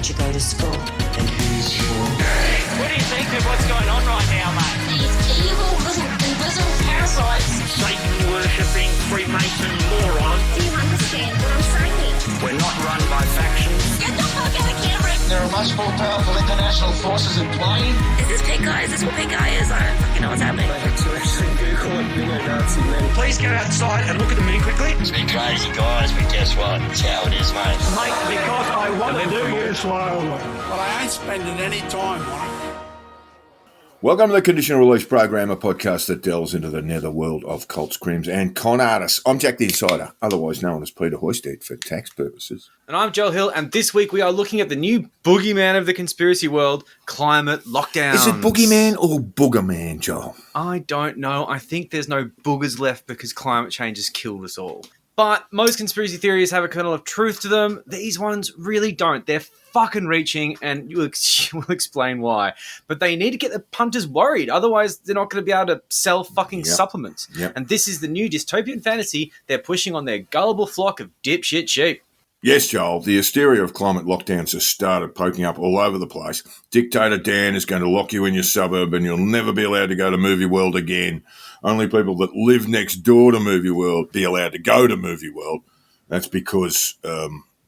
teacher go to school? And here's your... What do you think of what's going on right now, mate? These evil little invisible parasites. Satan-worshipping Freemason morons. Do you understand what I'm saying? We're not run by factions. Get the fuck out of camera! There are much more powerful international forces in play. Is this pink guy? Is this what pink guy is? I don't fucking know what's happening. Please go outside and look at the moon quickly. It's been crazy, guys, but guess what? It's how it is, mate. Mate, because I want to do you slowly. But I ain't spending any time on it. Welcome to the Conditional Release Program, a podcast that delves into the netherworld of cults, crimes, and con artists. I'm Jack the Insider, otherwise known as Peter Hoisted for tax purposes. And I'm Joel Hill, and this week we are looking at the new boogeyman of the conspiracy world, climate lockdowns. Is it boogeyman or boogerman, Joel? I don't know. I think there's no boogers left because climate change has killed us all. But most conspiracy theories have a kernel of truth to them. These ones really don't. They're fucking reaching, and we'll explain why. But they need to get the punters worried. Otherwise, they're not going to be able to sell fucking supplements. Yep. And this is the new dystopian fantasy they're pushing on their gullible flock of dipshit sheep. Yes, Joel, the hysteria of climate lockdowns has started poking up all over the place. Dictator Dan is going to lock you in your suburb and you'll never be allowed to go to Movie World again. Only people that live next door to Movie World be allowed to go to Movie World. That's because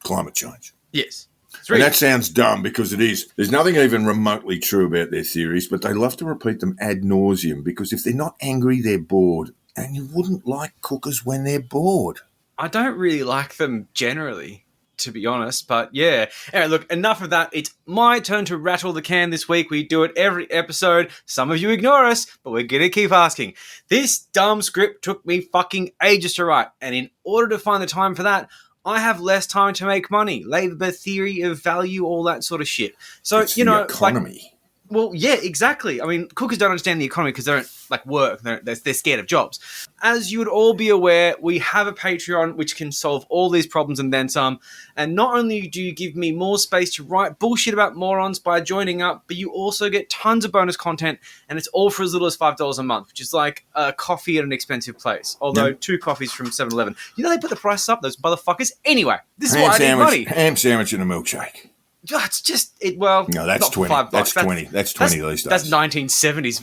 climate change. Yes. And that sounds dumb because it is. There's nothing even remotely true about their theories, but they love to repeat them ad nauseum because if they're not angry, they're bored. And you wouldn't like cookers when they're bored. I don't really like them generally, to be honest, but yeah. Anyway, look, enough of that. It's my turn to rattle the can this week. We do it every episode. Some of you ignore us, but we're going to keep asking. This dumb script took me fucking ages to write, and in order to find the time for that, I have less time to make money. Labor theory of value, all that sort of shit. So, it's the economy. Well, yeah, exactly. I mean, cookers don't understand the economy because they don't work. They're scared of jobs. As you would all be aware, we have a Patreon which can solve all these problems and then some. And not only do you give me more space to write bullshit about morons by joining up, but you also get tons of bonus content, and it's all for as little as $5 a month, which is like a coffee at an expensive place. Although 2 coffees from 7-Eleven. You know they put the prices up, those motherfuckers. Anyway, this is why I need money. Ham sandwich and a milkshake. It's just it. Well, no, that's not 20. $5. That's 20. That's 20 these days. That's 1970s.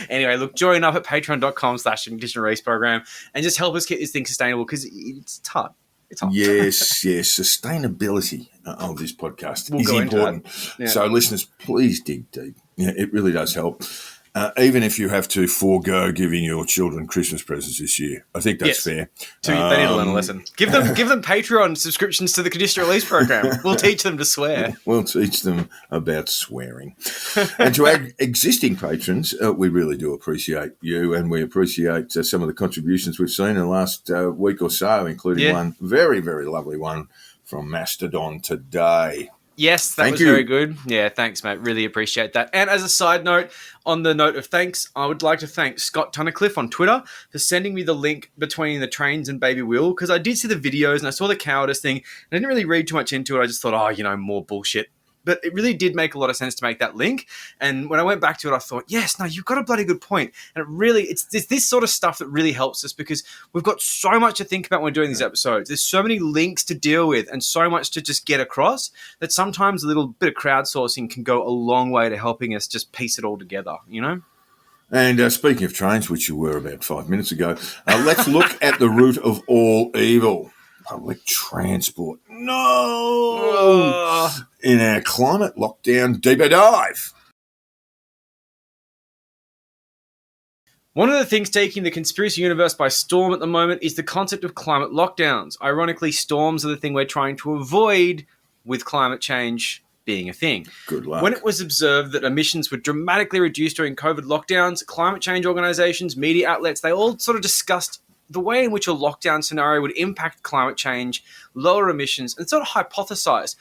Anyway, look, join up at patreon.com/conditional release program and just help us get this thing sustainable because it's hard. It's hard. Yes. Sustainability of this podcast is important. Yeah. So, listeners, please dig deep. Yeah, it really does help. Even if you have to forego giving your children Christmas presents this year, I think that's fair. They need to learn a lesson. Give them Patreon subscriptions to the Conditional Release program. We'll teach them to swear. We'll teach them about swearing. And to our existing patrons, we really do appreciate you, and we appreciate some of the contributions we've seen in the last week or so, including one very, very lovely one from Mastodon today. Yes, that was very good. Yeah, thanks, mate. Really appreciate that. And as a side note, on the note of thanks, I would like to thank Scott Tunnicliffe on Twitter for sending me the link between the trains and Baby Will, because I did see the videos and I saw the cowardice thing, and I didn't really read too much into it. I just thought, more bullshit. But it really did make a lot of sense to make that link. And when I went back to it, I thought, yes, no, you've got a bloody good point. And it's this sort of stuff that really helps us because we've got so much to think about when we're doing these episodes. There's so many links to deal with and so much to just get across that sometimes a little bit of crowdsourcing can go a long way to helping us just piece it all together, And speaking of trains, which you were about 5 minutes ago, let's look at the root of all evil. Public transport. No! In our climate lockdown deeper dive. One of the things taking the conspiracy universe by storm at the moment is the concept of climate lockdowns. Ironically, storms are the thing we're trying to avoid with climate change being a thing. Good luck. When it was observed that emissions were dramatically reduced during COVID lockdowns, climate change organizations, media outlets, they all sort of discussed the way in which a lockdown scenario would impact climate change, lower emissions, and sort of hypothesized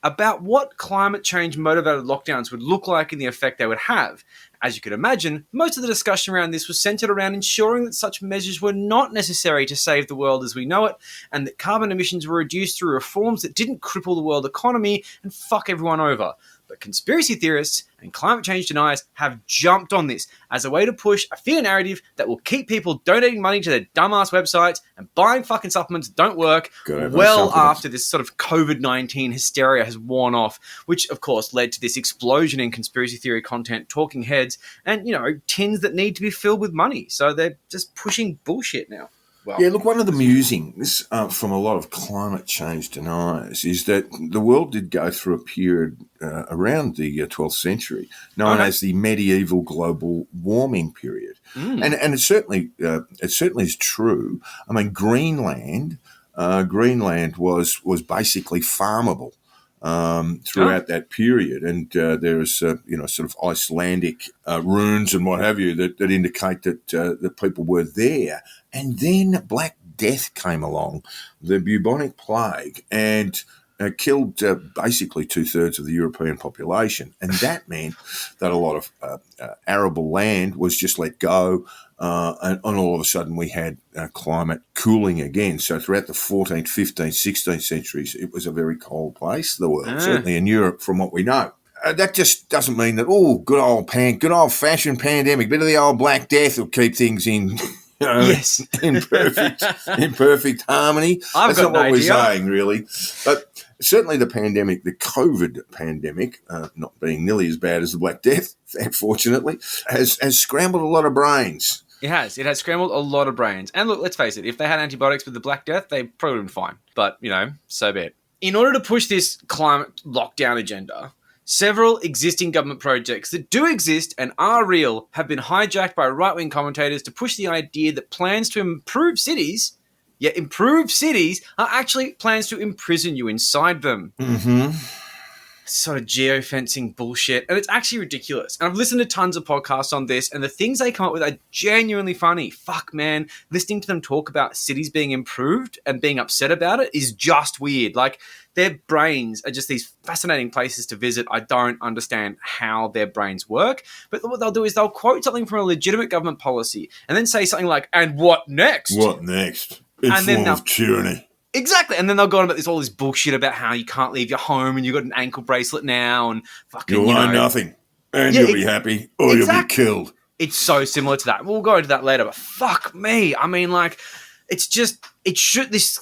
about what climate change motivated lockdowns would look like and the effect they would have. As you could imagine, most of the discussion around this was centered around ensuring that such measures were not necessary to save the world as we know it, and that carbon emissions were reduced through reforms that didn't cripple the world economy and fuck everyone over. But conspiracy theorists and climate change deniers have jumped on this as a way to push a fear narrative that will keep people donating money to their dumbass websites and buying fucking supplements that don't work well after this sort of COVID-19 hysteria has worn off, which of course led to this explosion in conspiracy theory content, talking heads, and, tins that need to be filled with money. So they're just pushing bullshit now. Well, yeah, look, one of the musings from a lot of climate change deniers is that the world did go through a period around the 12th century known as the medieval global warming period. And it certainly is true. I mean, Greenland was basically farmable throughout that period, and there's sort of Icelandic runes and what have you that indicate that people were there. And then Black Death came along, the bubonic plague, and killed basically 2/3 of the European population. And that meant that a lot of arable land was just let go, and all of a sudden we had climate cooling again. So throughout the 14th, 15th, 16th centuries, it was a very cold place, the world, certainly in Europe from what we know. That just doesn't mean that, good old-fashioned pandemic, bit of the old Black Death will keep things in... yes. in perfect harmony. That's not what we're saying, really. But certainly the pandemic, the COVID pandemic, not being nearly as bad as the Black Death, unfortunately, has scrambled a lot of brains. It has. It has scrambled a lot of brains. And look, let's face it, if they had antibiotics with the Black Death, they probably would have been fine. But, so be it. In order to push this climate lockdown agenda, several existing government projects that do exist and are real have been hijacked by right-wing commentators to push the idea that plans to improve cities, are actually plans to imprison you inside them. Mm-hmm. Sort of geofencing bullshit. And it's actually ridiculous. And I've listened to tons of podcasts on this, and the things they come up with are genuinely funny. Fuck, man. Listening to them talk about cities being improved and being upset about it is just weird. Like, their brains are just these fascinating places to visit. I don't understand how their brains work. But what they'll do is they'll quote something from a legitimate government policy and then say something like, and what next? What next? In form of tyranny. Exactly. And then they'll go on about all this bullshit about how you can't leave your home and you've got an ankle bracelet now and fucking, you'll learn nothing. And you'll be happy or you'll be killed. It's so similar to that. We'll go into that later, but fuck me. I mean, like, this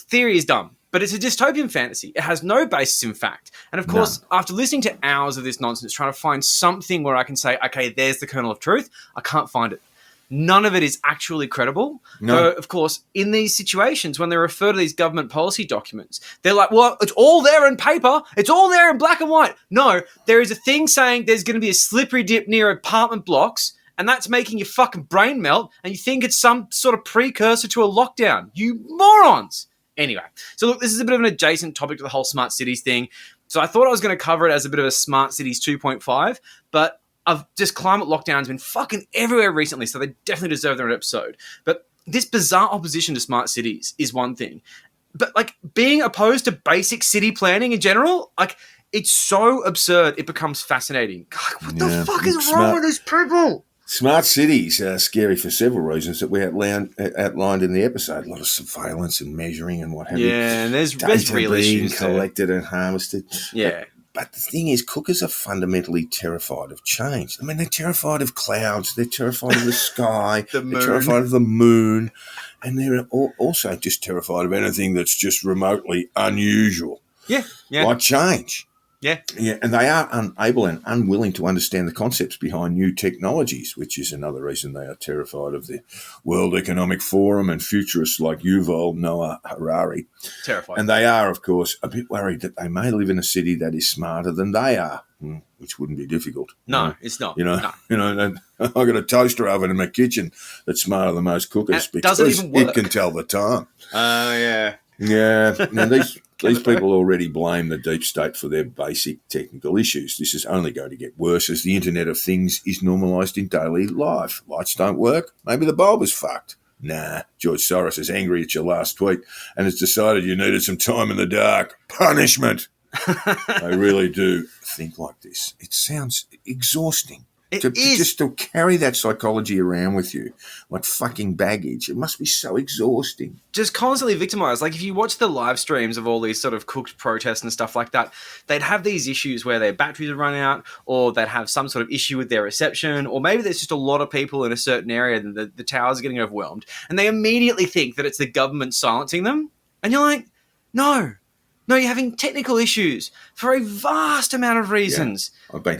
theory is dumb, but it's a dystopian fantasy. It has no basis in fact. And of course, after listening to hours of this nonsense, trying to find something where I can say, okay, there's the kernel of truth, I can't find it. None of it is actually credible. No. So, of course, in these situations, when they refer to these government policy documents, they're like, well, it's all there in paper. It's all there in black and white. No, there is a thing saying there's going to be a slippery dip near apartment blocks, and that's making your fucking brain melt, and you think it's some sort of precursor to a lockdown. You morons! Anyway, so look, this is a bit of an adjacent topic to the whole smart cities thing. So I thought I was going to cover it as a bit of a smart cities 2.5, but climate lockdowns been fucking everywhere recently, so they definitely deserve their own episode. But this bizarre opposition to smart cities is one thing. But, like, being opposed to basic city planning in general, like, it's so absurd, it becomes fascinating. God, what the fuck is wrong with these people? Smart cities are scary for several reasons that we outlined in the episode. A lot of surveillance and measuring and what have you. Yeah, and there's real being issues collected and harvested. Yeah. But the thing is, cookers are fundamentally terrified of change. I mean, they're terrified of clouds. They're terrified of the sky. They're terrified of the moon. And they're also just terrified of anything that's just remotely unusual. Yeah. Like change. Yeah. Yeah, and they are unable and unwilling to understand the concepts behind new technologies, which is another reason they are terrified of the World Economic Forum and futurists like Yuval Noah Harari. Terrified. And they are, of course, a bit worried that they may live in a city that is smarter than they are, which wouldn't be difficult. No, it's not. I've got a toaster oven in my kitchen that's smarter than most cookers because it can tell the time. Oh, yeah. Yeah. Now, these people already blame the deep state for their basic technical issues. This is only going to get worse as the Internet of Things is normalised in daily life. Lights don't work. Maybe the bulb is fucked. Nah, George Soros is angry at your last tweet and has decided you needed some time in the dark. Punishment. They really do think like this. It sounds exhausting. Just to carry that psychology around with you like fucking baggage. It must be so exhausting. Just constantly victimized. Like if you watch the live streams of all these sort of cooked protests and stuff like that, they'd have these issues where their batteries would run out, or they'd have some sort of issue with their reception, or maybe there's just a lot of people in a certain area and the towers are getting overwhelmed, and they immediately think that it's the government silencing them. And you're like, no, you're having technical issues for a vast amount of reasons. Yeah. I've been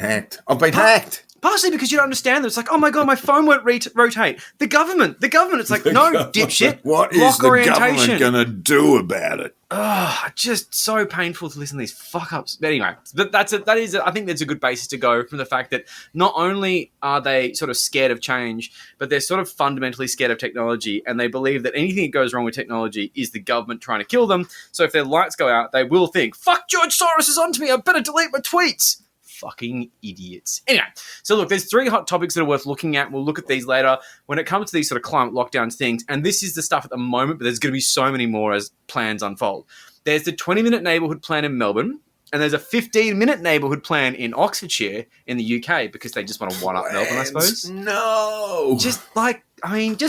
hacked. Partially because you don't understand that. It's like, oh my God, my phone won't rotate. The government. It's like, no, dipshit. What is the government going to do about it? Oh, just so painful to listen to these fuck-ups. But anyway, I think that's a good basis to go from the fact that not only are they sort of scared of change, but they're sort of fundamentally scared of technology, and they believe that anything that goes wrong with technology is the government trying to kill them. So if their lights go out, they will think, fuck, George Soros is onto me, I better delete my tweets. Fucking idiots. Anyway, so look, there's 3 hot topics that are worth looking at. We'll look at these later when it comes to these sort of climate lockdowns things. And this is the stuff at the moment, but there's going to be so many more as plans unfold. There's the 20-minute neighbourhood plan in Melbourne, and there's a 15-minute neighbourhood plan in Oxfordshire in the UK because they just want to one-up Melbourne, I suppose. No. Just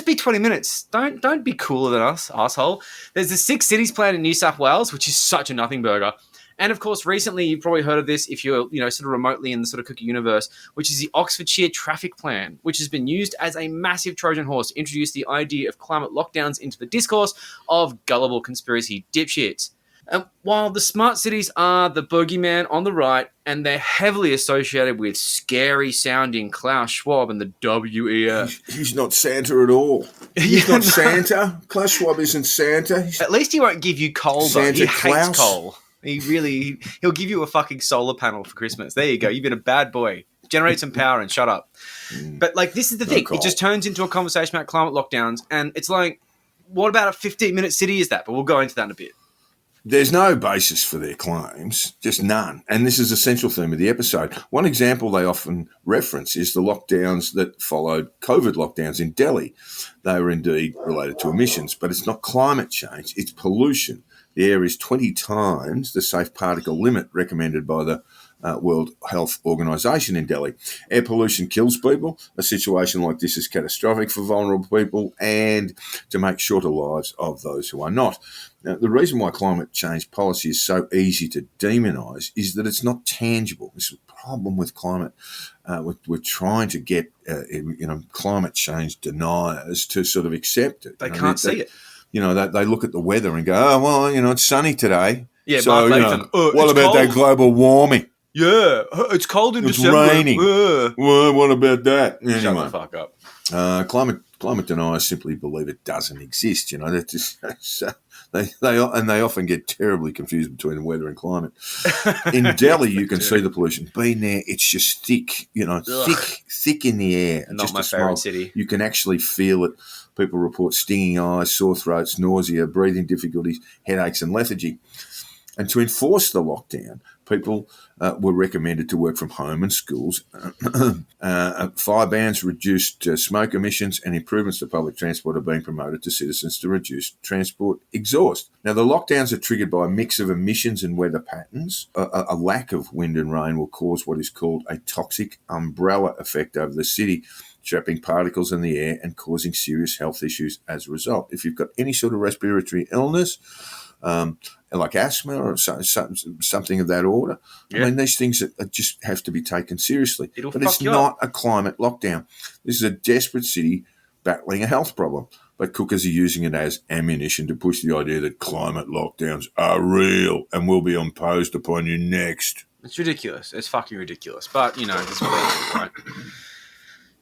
be 20 minutes. Don't be cooler than us, asshole. There's the 6 cities plan in New South Wales, which is such a nothing burger. And of course, recently you've probably heard of this if you're, sort of remotely in the sort of cookie universe, which is the Oxfordshire traffic plan, which has been used as a massive Trojan horse to introduce the idea of climate lockdowns into the discourse of gullible conspiracy dipshits. And while the smart cities are the bogeyman on the right, and they're heavily associated with scary-sounding Klaus Schwab and the WEF. He's not Santa at all. He's not Santa. Klaus Schwab isn't Santa. At least he won't give you coal, though. Santa He Claus. hates coal. He'll give you a fucking solar panel for Christmas. There you go. You've been a bad boy. Generate some power and shut up. But this is the thing. It just turns into a conversation about climate lockdowns, and it's like, what about a 15-minute city is that? But we'll go into that in a bit. There's no basis for their claims, just none. And this is a central theme of the episode. One example they often reference is the lockdowns that followed COVID lockdowns in Delhi. They were indeed related to emissions, but it's not climate change, it's pollution. The air is 20 times the safe particle limit recommended by the World Health Organization in Delhi. Air pollution kills people. A situation like this is catastrophic for vulnerable people and to make shorter lives of those who are not. Now, the reason why climate change policy is so easy to demonise is that it's not tangible. This is a problem with climate. We're trying to get climate change deniers to sort of accept it. They can't see it. They look at the weather and go, oh, well, it's sunny today. Yeah, so, Mark Latham, what about that global warming? Yeah, it's cold in December. It's raining. Well, what about that? Anyway, shut the fuck up. Climate deniers simply believe it doesn't exist. They're just, they often get terribly confused between the weather and climate. In Delhi, you can see the pollution. Been there, it's just thick. Thick in the air. Not just my favourite city. You can actually feel it. People report stinging eyes, sore throats, nausea, breathing difficulties, headaches, and lethargy. And to enforce the lockdown, people were recommended to work from home and schools. Fire bans, reduced smoke emissions, and improvements to public transport are being promoted to citizens to reduce transport exhaust. Now, the lockdowns are triggered by a mix of emissions and weather patterns. A lack of wind and rain will cause what is called a toxic umbrella effect over the city, trapping particles in the air and causing serious health issues as a result. If you've got any sort of respiratory illness, like asthma or something of that order. Yeah. I mean, these things just have to be taken seriously. But it's not a climate lockdown. This is a desperate city battling a health problem. But cookers are using it as ammunition to push the idea that climate lockdowns are real and will be imposed upon you next. It's ridiculous. It's fucking ridiculous. But, this is what it is, right?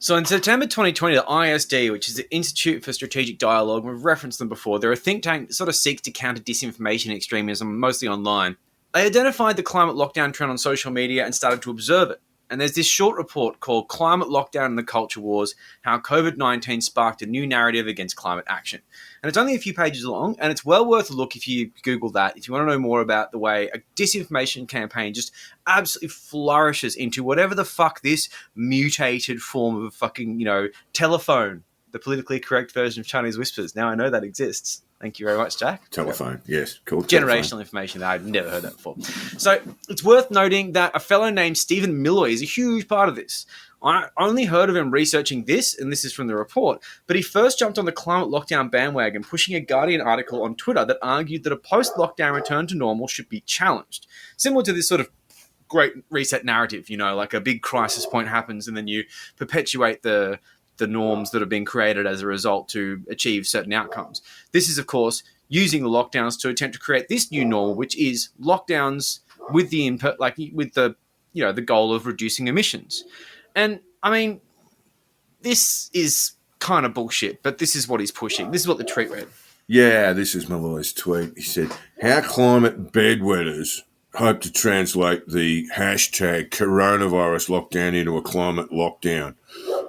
So in September 2020, the ISD, which is the Institute for Strategic Dialogue, we've referenced them before, they're a think tank that sort of seeks to counter disinformation and extremism, mostly online. They identified the climate lockdown trend on social media and started to observe it. And there's this short report called Climate Lockdown and the Culture Wars, How COVID-19 Sparked a New Narrative Against Climate Action. And it's only a few pages long, and it's well worth a look if you Google that, if you want to know more about the way a disinformation campaign just absolutely flourishes into whatever the fuck this mutated form of a fucking, telephone, the politically correct version of Chinese whispers. Now I know that exists. Thank you very much, Jack. Telephone, yes. Cool. Generational information that I'd never heard that before. So it's worth noting that a fellow named Stephen Milloy is a huge part of this. I only heard of him researching this, and this is from the report, but he first jumped on the climate lockdown bandwagon, pushing a Guardian article on Twitter that argued that a post-lockdown return to normal should be challenged. Similar to this sort of great reset narrative, like a big crisis point happens and then you perpetuate the norms that have been created as a result to achieve certain outcomes. This is, of course, using the lockdowns to attempt to create this new normal, which is lockdowns with the input, with the the goal of reducing emissions. And I mean, this is kind of bullshit, but this is what he's pushing. This is what the tweet read. Yeah, this is Malloy's tweet. He said, "How climate bedwetters hope to translate the hashtag coronavirus lockdown into a climate lockdown.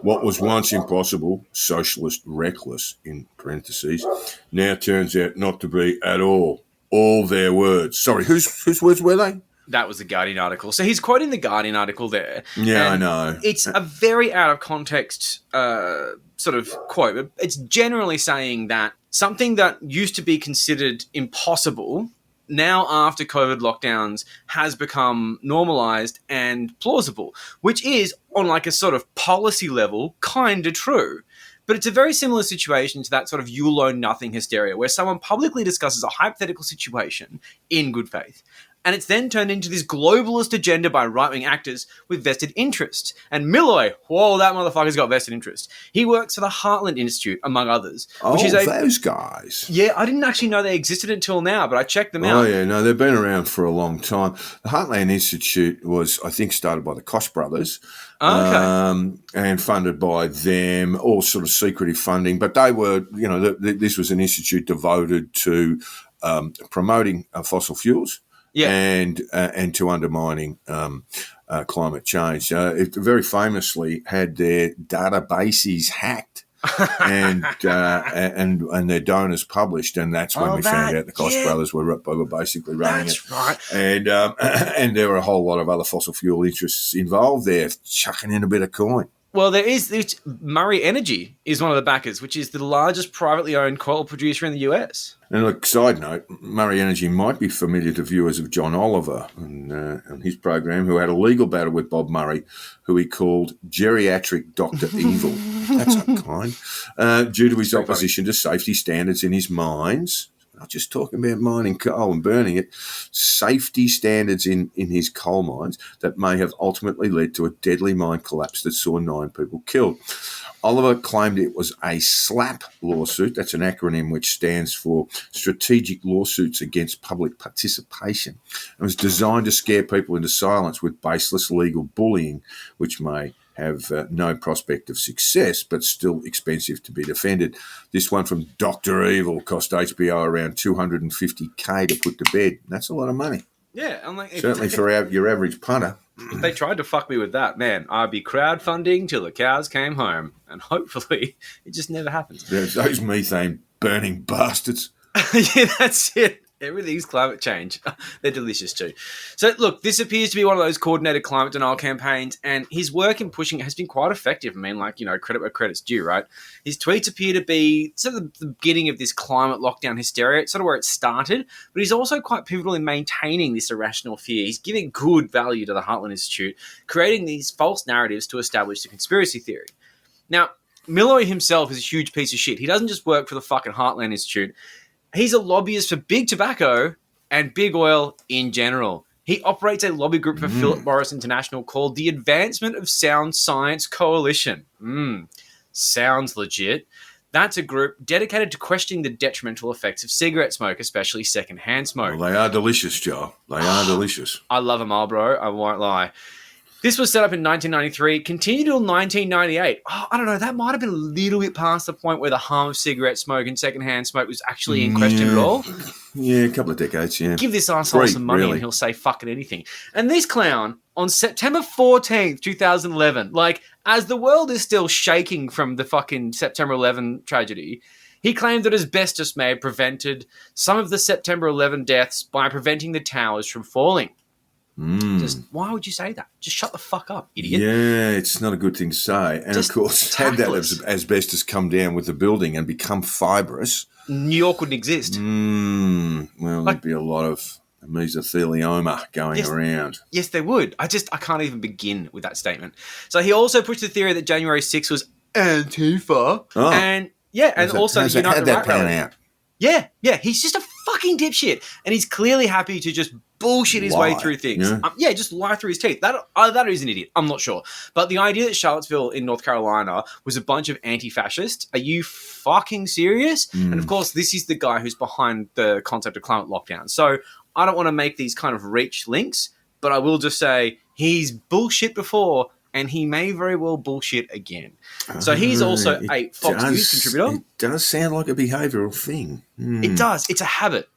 What was once impossible, socialist reckless, in parentheses, now turns out not to be at all. All their words." Sorry, whose words were they? That was the Guardian article. So he's quoting the Guardian article there. Yeah, I know. It's a very out of context sort of quote. It's generally saying that something that used to be considered impossible now after COVID lockdowns has become normalized and plausible, which is on a sort of policy level kind of true. But it's a very similar situation to that sort of you'll own nothing hysteria where someone publicly discusses a hypothetical situation in good faith. And it's then turned into this globalist agenda by right-wing actors with vested interests. And Milloy, whoa, that motherfucker's got vested interest. He works for the Heartland Institute, among others. Those guys. Yeah, I didn't actually know they existed until now, but I checked them out. Oh, yeah, no, they've been around for a long time. The Heartland Institute was, I think, started by the Koch brothers. And funded by them, all sort of secretive funding. But they were, this was an institute devoted to promoting fossil fuels. Yeah. And to undermining climate change. It very famously had their databases hacked and their donors published, and that's when we found out the Koch brothers were basically running it. That's right. And there were a whole lot of other fossil fuel interests involved there, chucking in a bit of coin. Well, it's Murray Energy is one of the backers, which is the largest privately owned coal producer in the US. And look, side note, Murray Energy might be familiar to viewers of John Oliver and his program, who had a legal battle with Bob Murray, who he called geriatric Dr. Evil. That's unkind. Due to his opposition to safety standards in his mines. Not just talking about mining coal and burning it, safety standards in his coal mines that may have ultimately led to a deadly mine collapse that saw 9 people killed. Oliver claimed it was a SLAP lawsuit. That's an acronym which stands for Strategic Lawsuits Against Public Participation. It was designed to scare people into silence with baseless legal bullying, which may have no prospect of success, but still expensive to be defended. This one from Dr. Evil cost HBO around $250K to put to bed. That's a lot of money. Yeah. I'm like, certainly for your average punter. If they tried to fuck me with that, man, I'd be crowdfunding till the cows came home. And hopefully it just never happens. Those methane burning bastards. Yeah, that's it. Everything's climate change. They're delicious too. So, look, this appears to be one of those coordinated climate denial campaigns, and his work in pushing it has been quite effective. I mean, credit where credit's due, right? His tweets appear to be sort of the beginning of this climate lockdown hysteria. It's sort of where it started, but he's also quite pivotal in maintaining this irrational fear. He's giving good value to the Heartland Institute, creating these false narratives to establish the conspiracy theory. Now, Milloy himself is a huge piece of shit. He doesn't just work for the fucking Heartland Institute. He's a lobbyist for big tobacco and big oil in general. He operates a lobby group for Philip Morris International called the Advancement of Sound Science Coalition. Sounds legit. That's a group dedicated to questioning the detrimental effects of cigarette smoke, especially secondhand smoke. Well, they are delicious, Joe. They are delicious. I love a Marlboro, I won't lie. This was set up in 1993, continued until 1998. Oh, I don't know, that might have been a little bit past the point where the harm of cigarette smoke and secondhand smoke was actually in question at all. Yeah, a couple of decades, yeah. Give this arsehole some money and he'll say fucking anything. And this clown, on September 14th, 2011, as the world is still shaking from the fucking September 11 tragedy, he claimed that asbestos may have prevented some of the September 11 deaths by preventing the towers from falling. Just why would you say that? Just shut the fuck up, idiot. Yeah, it's not a good thing to say. And just of course, had that asbestos come down with the building and become fibrous, New York wouldn't exist. Well, there'd be a lot of mesothelioma going Yes. around. Yes, they would. I can't even begin with that statement. So he also pushed the theory that January 6th was Antifa. Oh. And also the Unite how'd the that Right pan rally. out? Yeah, he's just a fucking dipshit, and he's clearly happy to just bullshit his way Lie, through things. yeah. Just lie through his teeth. That is an idiot. I'm not sure, but the idea that Charlottesville in North Carolina was a bunch of anti-fascists. Are you fucking serious? And of course, this is the guy who's behind the concept of climate lockdown. So I don't want to make these kind of reach links, but I will just say he's bullshit before. And he may very well bullshit again. So he's also a Fox News contributor. It does sound like a behavioural thing. It does. It's a habit.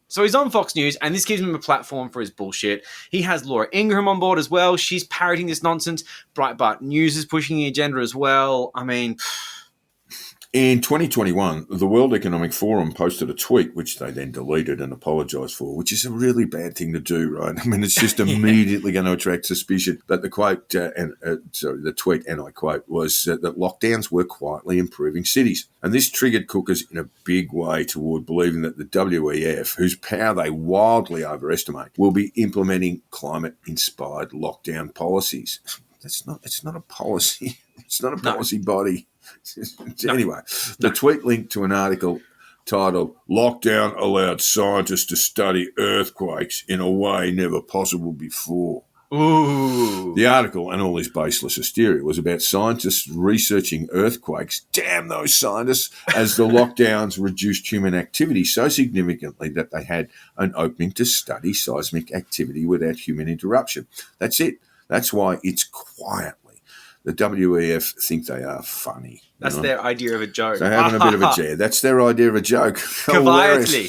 So he's on Fox News, and this gives him a platform for his bullshit. He has Laura Ingraham on board as well. She's parroting this nonsense. Breitbart News is pushing the agenda as well. I mean... In 2021, the World Economic Forum posted a tweet, which they then deleted and apologised for, which is a really bad thing to do, right? I mean, it's just immediately going to attract suspicion. But the quote, the tweet, and I quote, was that lockdowns were quietly improving cities. And this triggered cookers in a big way toward believing that the WEF, whose power they wildly overestimate, will be implementing climate-inspired lockdown policies. It's not a policy. It's not a policy body. Anyway, the tweet linked to an article titled "Lockdown Allowed Scientists to Study Earthquakes in a Way Never Possible Before." Ooh. The article, and all this baseless hysteria, was about scientists researching earthquakes. Damn those scientists, as the lockdowns reduced human activity so significantly that they had an opening to study seismic activity without human interruption. That's it. That's why it's quietly. The WEF think they are funny. That's their idea of a joke. They're having a bit of a jab. That's their idea of a joke. Quietly.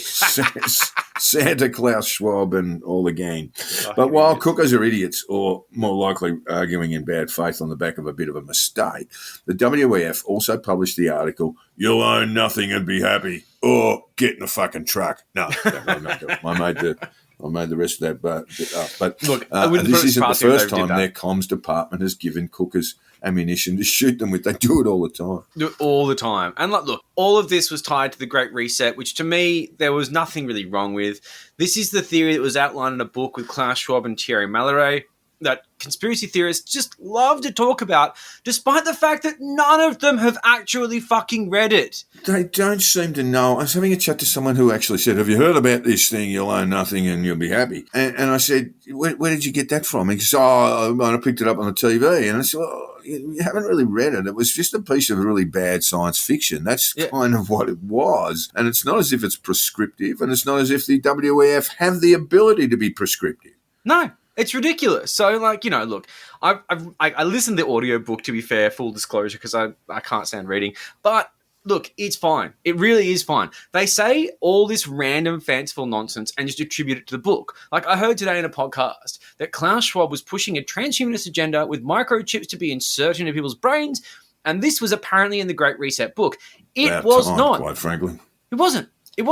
Santa Claus, Schwab, and all the gang. But while cookers are idiots, or more likely arguing in bad faith on the back of a bit of a mistake, the WEF also published the article, "You'll own nothing and be happy," or "Get in a fucking truck." No, I made the rest of that bit up. But look, this isn't the first time their comms department has given cookers ammunition to shoot them with. They do it all the time. Do it all the time. And look, all of this was tied to the Great Reset, which to me, there was nothing really wrong with. This is the theory that was outlined in a book with Klaus Schwab and Thierry Mallory that conspiracy theorists just love to talk about, despite the fact that none of them have actually fucking read it. They don't seem to know. I was having a chat to someone who actually said, "Have you heard about this thing, you'll own nothing and you'll be happy?" And I said, where did you get that from? He said, I picked it up on the TV. And I said, you haven't really read it. It was just a piece of really bad science fiction. That's kind of what it was. And it's not as if it's prescriptive, and it's not as if the WEF have the ability to be prescriptive. No. It's ridiculous. So, look, I listened to the audiobook, to be fair, full disclosure, because I can't stand reading. But, look, it's fine. It really is fine. They say all this random fanciful nonsense and just attribute it to the book. Like, I heard today in a podcast that Klaus Schwab was pushing a transhumanist agenda with microchips to be inserted into people's brains, and this was apparently in the Great Reset book. It was not. Quite frankly. It wasn't. It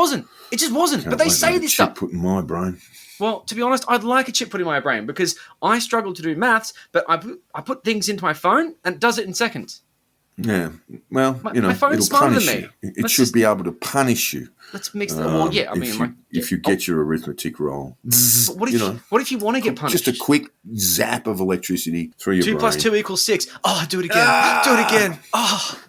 just wasn't. But they say this stuff. Put in my brain. Well, to be honest, I'd like a chip put in my brain because I struggle to do maths, but I put things into my phone and it does it in seconds. Yeah. Well, my phone's it'll smarter punish than me. you. It should be able to punish you. Let's mix that. Well, yeah, if you get your arithmetic wrong. What if you want to get punished? Just a quick zap of electricity through your brain. 2 plus 2 equals 6. Oh, do it again. Do it again. Oh.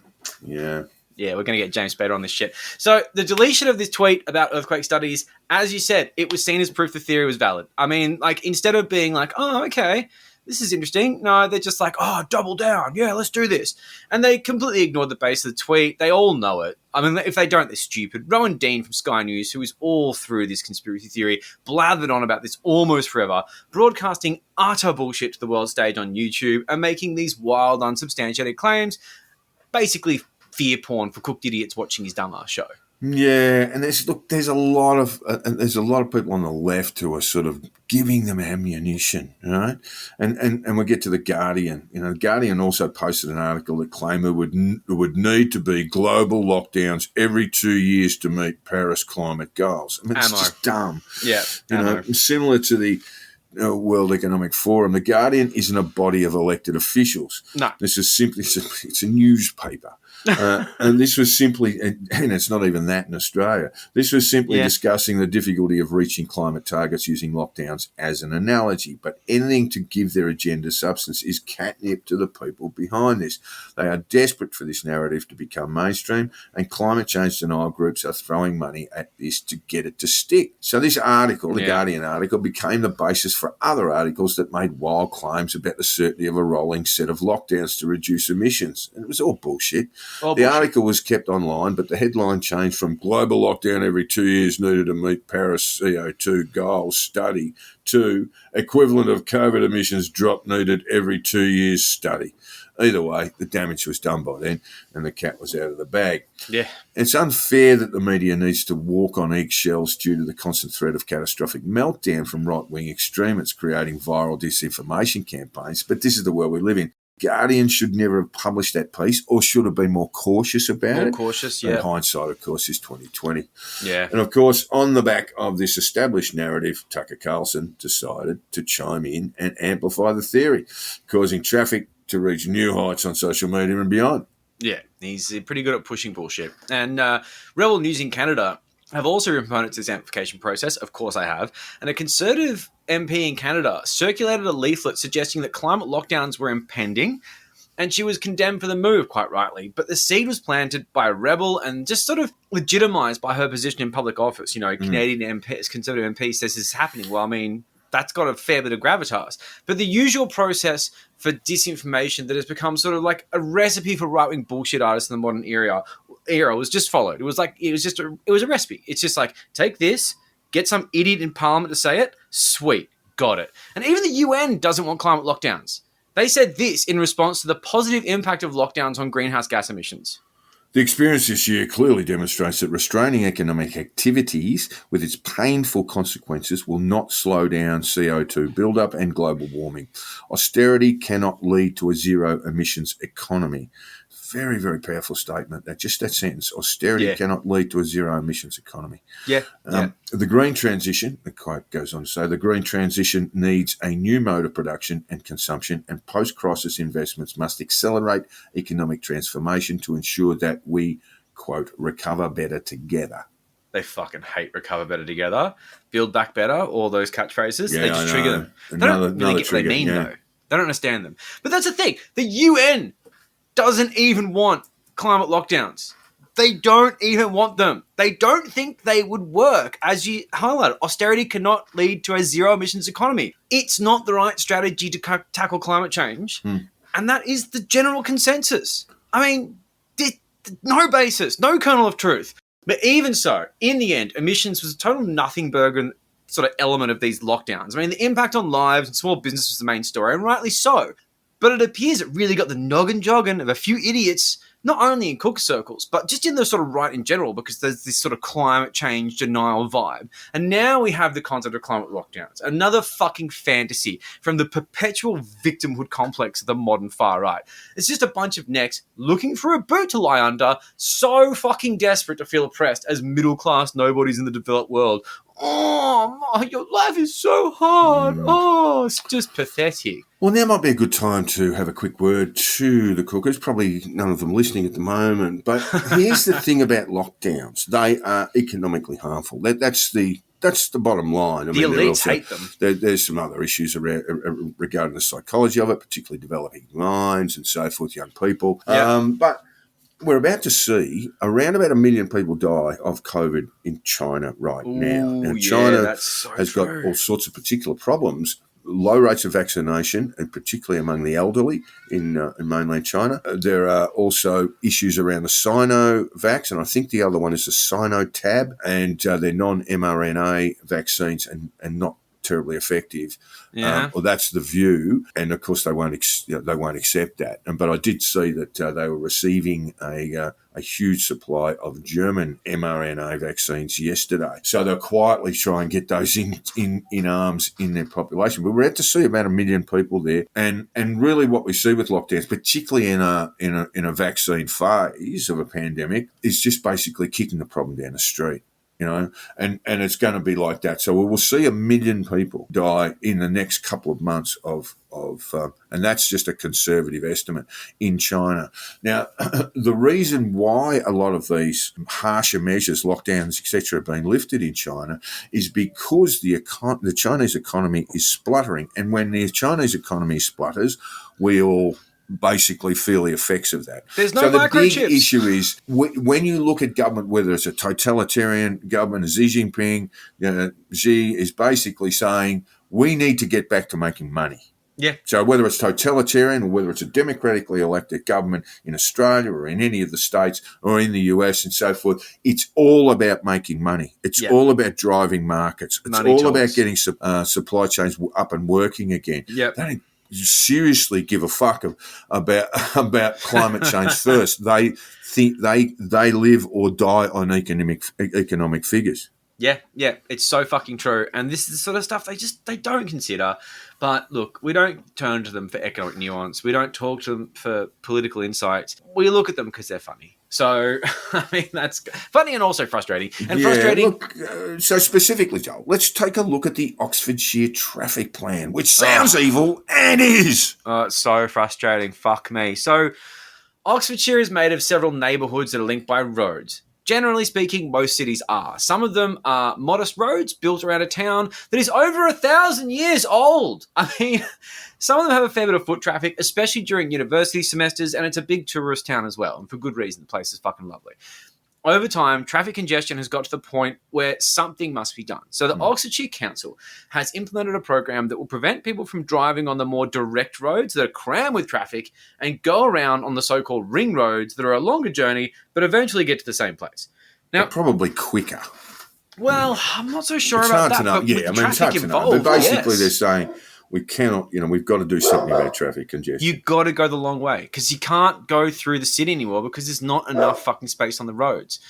Yeah. Yeah, we're going to get James Spader on this shit. So the deletion of this tweet about earthquake studies, as you said, it was seen as proof the theory was valid. I mean, instead of being like, oh, okay, this is interesting. No, they're just like, oh, double down. Yeah, let's do this. And they completely ignored the base of the tweet. They all know it. I mean, if they don't, they're stupid. Rowan Dean from Sky News, who is all through this conspiracy theory, blathered on about this almost forever, broadcasting utter bullshit to the world stage on YouTube and making these wild, unsubstantiated claims, basically fear porn for cooked idiots watching his dumbass show. Yeah, and there's a lot of people on the left who are sort of giving them ammunition, right? And we get to the Guardian. The Guardian also posted an article that claimed it would need to be global lockdowns every 2 years to meet Paris climate goals. I mean, it's just dumb. Yeah, similar to the World Economic Forum. The Guardian isn't a body of elected officials. No. This is simply, it's a newspaper. And this was simply, and it's not even that in Australia, this was simply discussing the difficulty of reaching climate targets using lockdowns as an analogy. But anything to give their agenda substance is catnip to the people behind this. They are desperate for this narrative to become mainstream, and climate change denial groups are throwing money at this to get it to stick. So this article, the Guardian article, became the basis for other articles that made wild claims about the certainty of a rolling set of lockdowns to reduce emissions. And it was all bullshit. The article was kept online, but the headline changed from global lockdown every 2 years needed to meet Paris CO2 goals study to equivalent of COVID emissions drop needed every 2 years study. Either way, the damage was done by then and the cat was out of the bag. Yeah. It's unfair that the media needs to walk on eggshells due to the constant threat of catastrophic meltdown from right-wing extremists creating viral disinformation campaigns, but this is the world we live in. Guardian should never have published that piece or should have been more cautious about it. More cautious, yeah. And hindsight, of course, is 2020. Yeah. And, of course, on the back of this established narrative, Tucker Carlson decided to chime in and amplify the theory, causing traffic to reach new heights on social media and beyond. Yeah, he's pretty good at pushing bullshit. And Rebel News in Canada have also been proponents of this amplification process. Of course I have. And a Conservative MP in Canada circulated a leaflet suggesting that climate lockdowns were impending, and she was condemned for the move, quite rightly. But the seed was planted by a Rebel and just sort of legitimised by her position in public office. You know, Canadian MPs, Conservative MP says this is happening. Well, I mean, that's got a fair bit of gravitas. But the usual process for disinformation that has become sort of like a recipe for right-wing bullshit artists in the modern era was just followed. It was a recipe. It's just like, take this, get some idiot in Parliament to say it, sweet, got it. And even the UN doesn't want climate lockdowns. They said this in response to the positive impact of lockdowns on greenhouse gas emissions. The experience this year clearly demonstrates that restraining economic activities with its painful consequences will not slow down CO2 buildup and global warming. Austerity cannot lead to a zero emissions economy. Very, very powerful statement. That sentence, austerity cannot lead to a zero emissions economy. The green transition, the quote goes on to say, the green transition needs a new mode of production and consumption, and post-crisis investments must accelerate economic transformation to ensure that we, quote, recover better together. They fucking hate recover better together, build back better, all those catchphrases. Yeah, they just trigger them. They don't really get what they mean, though. They don't understand them. But that's the thing. The UN doesn't even want climate lockdowns. They don't even want them. They don't think they would work. As you highlighted, austerity cannot lead to a zero emissions economy. It's not the right strategy to tackle climate change. And that is the general consensus. I mean, no basis, no kernel of truth. But even so, in the end, emissions was a total nothing burger sort of element of these lockdowns. I mean, the impact on lives and small business was the main story, and rightly so. But it appears it really got the noggin jogging of a few idiots, not only in cook circles, but just in the sort of right in general, because there's this sort of climate change denial vibe. And now we have the concept of climate lockdowns, another fucking fantasy from the perpetual victimhood complex of the modern far right. It's just a bunch of necks looking for a boot to lie under, so fucking desperate to feel oppressed as middle-class nobodies in the developed world. Oh, your life is so hard. Oh, it's just pathetic. Well, now might be a good time to have a quick word to the cookers. Probably none of them listening at the moment. But here's the thing about lockdowns. They are economically harmful. That's the bottom line. The elites hate them. There's some other issues regarding the psychology of it, particularly developing minds and so forth, young people. But we're about to see around about 1 million people die of COVID in China right now. Now, China has got all sorts of particular problems. Low rates of vaccination, and particularly among the elderly in mainland China. There are also issues around the Sinovax, and I think the other one is the Sinotab, and they're non-mRNA vaccines and not terribly effective. Well, that's the view, and of course they won't accept that. But I did see that they were receiving a huge supply of German mRNA vaccines yesterday. So they'll quietly try and get those in arms in their population. But we're out to see about 1 million people there, and really what we see with lockdowns, particularly in a vaccine phase of a pandemic, is just basically kicking the problem down the street. and it's going to be like that. So we will see 1 million people die in the next couple of months and that's just a conservative estimate in China. Now, the reason why a lot of these harsher measures, lockdowns, etc., have been lifted in China is because the Chinese economy is spluttering. And when the Chinese economy splutters, we all basically feel the effects of that. There's no so the microchips. big issue is when you look at government, whether it's a totalitarian government, Xi Jinping, Xi is basically saying we need to get back to making money. Yeah. So whether it's totalitarian or whether it's a democratically elected government in Australia or in any of the states or in the US and so forth, it's all about making money. It's all about driving markets. It's Money all talks. about getting supply chains up and working again. Yep. They don't seriously give a fuck about climate change first. They think they live or die on economic figures. Yeah, it's so fucking true. And this is the sort of stuff they don't consider. But look, we don't turn to them for economic nuance. We don't talk to them for political insights. We look at them because they're funny. So, I mean, that's funny and also frustrating. And frustrating. Look, so specifically, Joel, let's take a look at the Oxfordshire traffic plan, which sounds evil and is. It's so frustrating. Fuck me. So, Oxfordshire is made of several neighbourhoods that are linked by roads. Generally speaking, most cities are. Some of them are modest roads built around a town that is over 1,000 years old. I mean, some of them have a fair bit of foot traffic, especially during university semesters, and it's a big tourist town as well. And for good reason, the place is fucking lovely. Over time, traffic congestion has got to the point where something must be done. So the Oxfordshire Council has implemented a program that will prevent people from driving on the more direct roads that are crammed with traffic and go around on the so-called ring roads that are a longer journey but eventually get to the same place. Now, They're probably quicker. Well, I'm not so sure It's about hard that. to know. But Yeah, with I mean, it's traffic hard to know. involved, But basically, yes. they're saying we cannot, we've got to do something about traffic congestion. You got to go the long way because you can't go through the city anymore because there's not enough fucking space on the roads.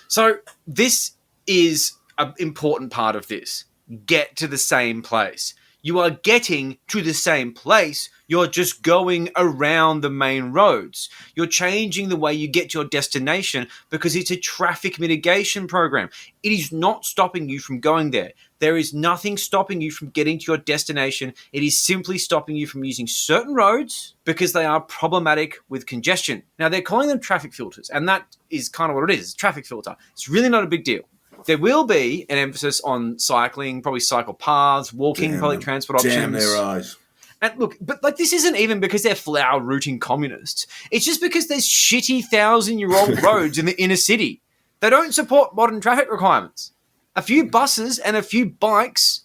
So this is an important part of this. Get to the same place. You are getting to the same place. You're just going around the main roads. You're changing the way you get to your destination because it's a traffic mitigation program. It is not stopping you from going there. There is nothing stopping you from getting to your destination. It is simply stopping you from using certain roads because they are problematic with congestion. Now, they're calling them traffic filters, and that is kind of what it is. It's a traffic filter. It's really not a big deal. There will be an emphasis on cycling, probably cycle paths, walking, public transport options. Damn their eyes. And look, but like this isn't even because they're flower-rooting communists. It's just because there's shitty 1,000-year-old roads in the inner city. They don't support modern traffic requirements. A few buses and a few bikes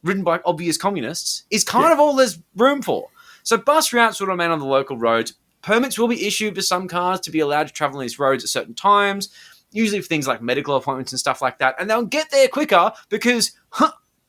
ridden by obvious communists is kind of all there's room for. So bus routes will remain on the local roads. Permits will be issued for some cars to be allowed to travel on these roads at certain times, usually for things like medical appointments and stuff like that. And they'll get there quicker because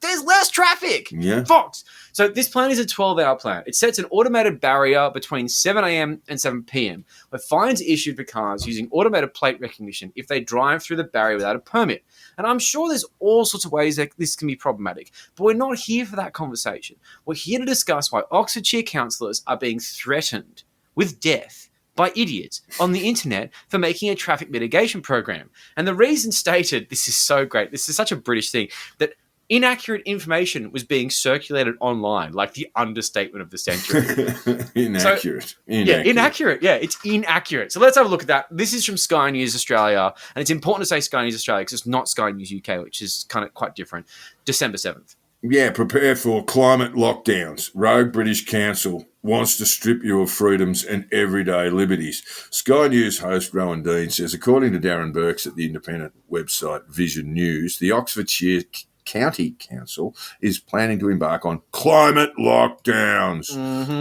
there's less traffic. Yeah. Fox. So this plan is a 12-hour plan. It sets an automated barrier between 7 a.m. and 7 p.m. where fines are issued for cars using automated plate recognition if they drive through the barrier without a permit. And I'm sure there's all sorts of ways that this can be problematic, but we're not here for that conversation. We're here to discuss why Oxfordshire councillors are being threatened with death by idiots on the internet for making a traffic mitigation program. And the reason stated, this is so great, this is such a British thing, that inaccurate information was being circulated online, like the understatement of the century. Inaccurate. Yeah, inaccurate. Yeah, it's inaccurate. So let's have a look at that. This is from Sky News Australia, and it's important to say Sky News Australia because it's not Sky News UK, which is kind of quite different. December 7th. Yeah, prepare for climate lockdowns. Rogue British Council wants to strip you of freedoms and everyday liberties. Sky News host Rowan Dean says, according to Darren Burks at the independent website Vision News, the Oxfordshire County Council is planning to embark on climate lockdowns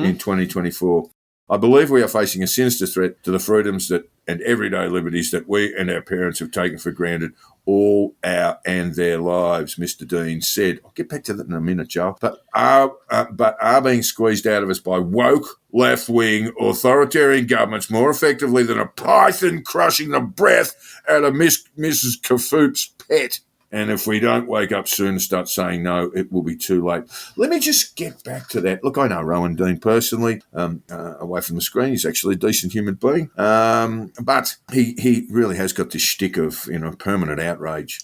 in 2024. I believe we are facing a sinister threat to the freedoms and everyday liberties that we and our parents have taken for granted all our and their lives, Mr. Dean said. I'll get back to that in a minute, Joe. But are being squeezed out of us by woke, left-wing, authoritarian governments more effectively than a python crushing the breath out of Mrs. Kafoop's pet. And if we don't wake up soon and start saying no, it will be too late. Let me just get back to that. Look, I know Rowan Dean personally, away from the screen. He's actually a decent human being. But he really has got this shtick of, permanent outrage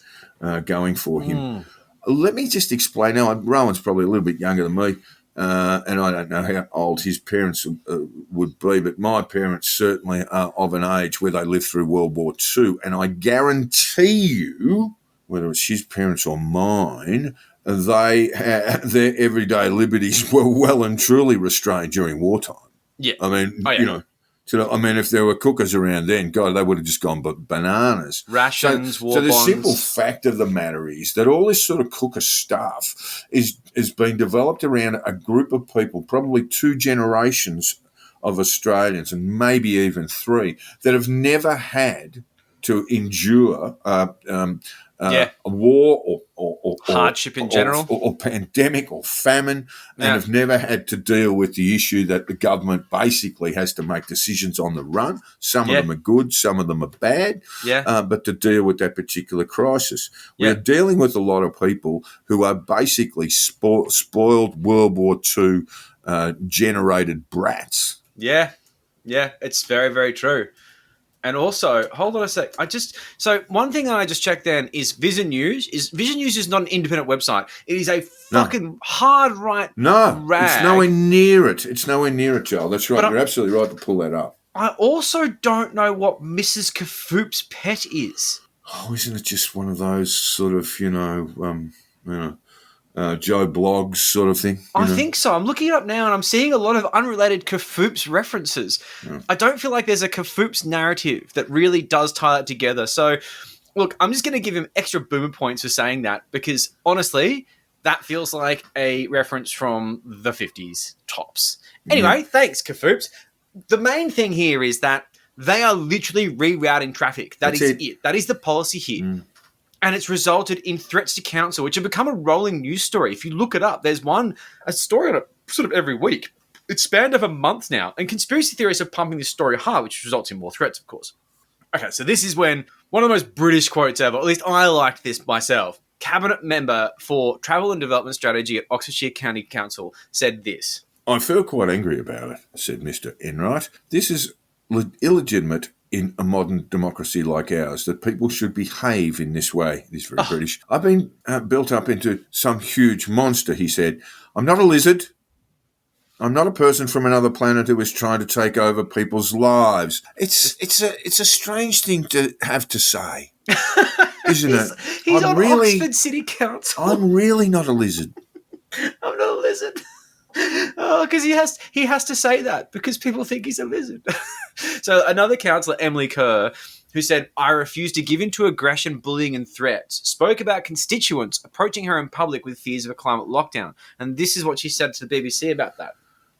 going for him. Let me just explain. Now, Rowan's probably a little bit younger than me, and I don't know how old his parents would be, but my parents certainly are of an age where they lived through World War II, and I guarantee you, whether it's his parents or mine, their everyday liberties were well and truly restrained during wartime. Yeah. I mean, if there were cookers around then, God, they would have just gone bananas. Rations, war bonds. So the bonds. simple fact of the matter is that all this sort of cooker stuff is being developed around a group of people, probably 2 generations of Australians and maybe even 3, that have never had to endure a war or hardship in general, or pandemic or famine, and have never had to deal with the issue that the government basically has to make decisions on the run. Some of them are good, some of them are bad, but to deal with that particular crisis. We are dealing with a lot of people who are basically spoiled World War II generated brats. Yeah, it's very, very true. And also, hold on a sec. So one thing that I just checked then is Vision News. Vision News is not an independent website. It is a fucking hard right rag. It's nowhere near it. It's nowhere near it, Joel. That's right. You're absolutely right to pull that up. I also don't know what Mrs. Kafoop's pet is. Oh, isn't it just one of those sort of, Joe Blogs sort of thing? I think so. I'm looking it up now and I'm seeing a lot of unrelated Kafoops references. Yeah. I don't feel like there's a Kafoops narrative that really does tie that together. So, look, I'm just going to give him extra boomer points for saying that because, honestly, that feels like a reference from the 50s tops. Anyway, thanks, Kafoops. The main thing here is that they are literally rerouting traffic. That's it. That is the policy here. And it's resulted in threats to council, which have become a rolling news story. If you look it up, there's a story on it sort of every week. It's spanned over months now, and conspiracy theorists are pumping this story hard, which results in more threats, of course. Okay, so this is when one of the most British quotes ever, at least I liked this myself, cabinet member for travel and development strategy at Oxfordshire County Council said this. I feel quite angry about it, said Mr. Enright. This is illegitimate in a modern democracy like ours, that people should behave in this way. This is very British. I've been built up into some huge monster, he said. I'm not a lizard. I'm not a person from another planet who is trying to take over people's lives. It's a strange thing to have to say, isn't it? He's on Oxford City Council. I'm really not a lizard. I'm not a lizard. Oh, because he has to say that because people think he's a lizard. So another councillor, Emily Kerr, who said, I refuse to give in to aggression, bullying and threats, spoke about constituents approaching her in public with fears of a climate lockdown. And this is what she said to the BBC about that.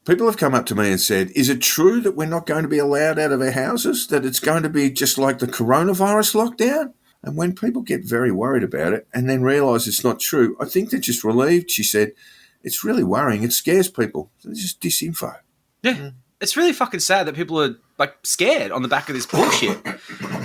People have come up to me and said, is it true that we're not going to be allowed out of our houses, that it's going to be just like the coronavirus lockdown? And when people get very worried about it and then realise it's not true, I think they're just relieved, she said. It's really worrying. It scares people. It's just disinfo. Yeah. It's really fucking sad that people are scared on the back of this bullshit.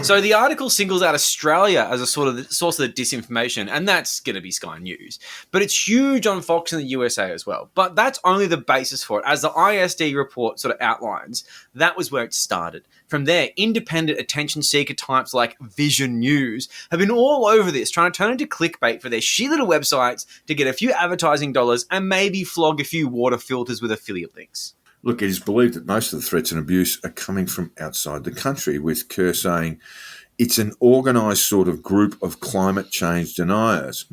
So the article singles out Australia as a sort of source of the disinformation, and that's going to be Sky News. But it's huge on Fox in the USA as well. But that's only the basis for it. As the ISD report sort of outlines, that was where it started. From there, independent attention seeker types like Vision News have been all over this, trying to turn it into clickbait for their shitty little websites to get a few advertising dollars and maybe flog a few water filters with affiliate links. Look, it is believed that most of the threats and abuse are coming from outside the country, with Kerr saying it's an organised sort of group of climate change deniers.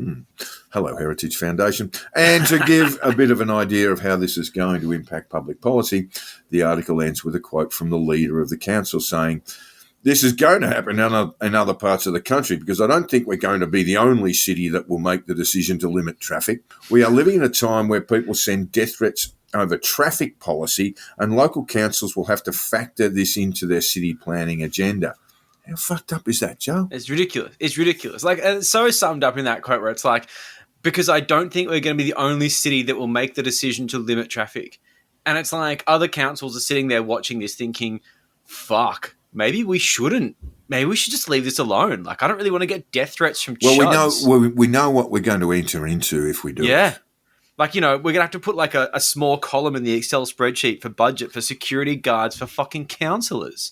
Hello, Heritage Foundation. And to give a bit of an idea of how this is going to impact public policy, the article ends with a quote from the leader of the council saying, this is going to happen in other parts of the country because I don't think we're going to be the only city that will make the decision to limit traffic. We are living in a time where people send death threats over traffic policy, and local councils will have to factor this into their city planning agenda. How fucked up is that, Joe? It's ridiculous. It's ridiculous. It's so summed up in that quote where it's like, because I don't think we're going to be the only city that will make the decision to limit traffic. And it's like other councils are sitting there watching this thinking, fuck, maybe we shouldn't. Maybe we should just leave this alone. I don't really want to get death threats from chuds. We know what we're going to enter into if we do it. Yeah. We're going to have to put a small column in the Excel spreadsheet for budget for security guards for fucking councillors.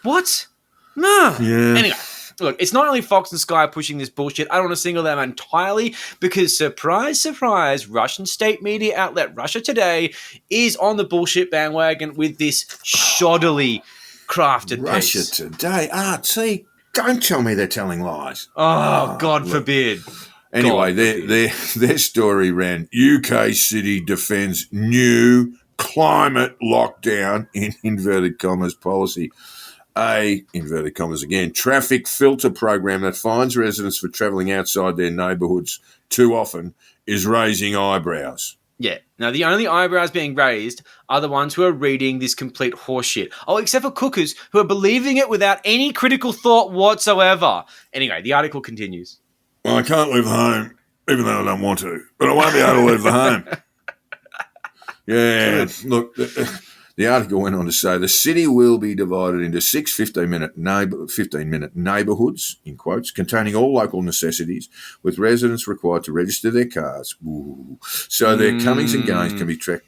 What? No. Yeah. Anyway, look, it's not only Fox and Sky pushing this bullshit. I don't want to single them entirely because, surprise, surprise, Russian state media outlet Russia Today is on the bullshit bandwagon with this shoddily crafted Russia piece. Today, RT, don't tell me they're telling lies. Oh, God forbid. Anyway, God their story ran, UK city defends new climate lockdown in inverted commas policy. A, inverted commas again, traffic filter program that fines residents for travelling outside their neighbourhoods too often is raising eyebrows. Yeah. Now, the only eyebrows being raised are the ones who are reading this complete horseshit. Oh, except for cookers who are believing it without any critical thought whatsoever. Anyway, the article continues. Well, I can't leave the home, even though I don't want to, but I won't be able to leave the home. Yeah, look, the article went on to say the city will be divided into 6 15-minute neighbourhoods, in quotes, containing all local necessities, with residents required to register their cars. Ooh. So their comings and goings can be tracked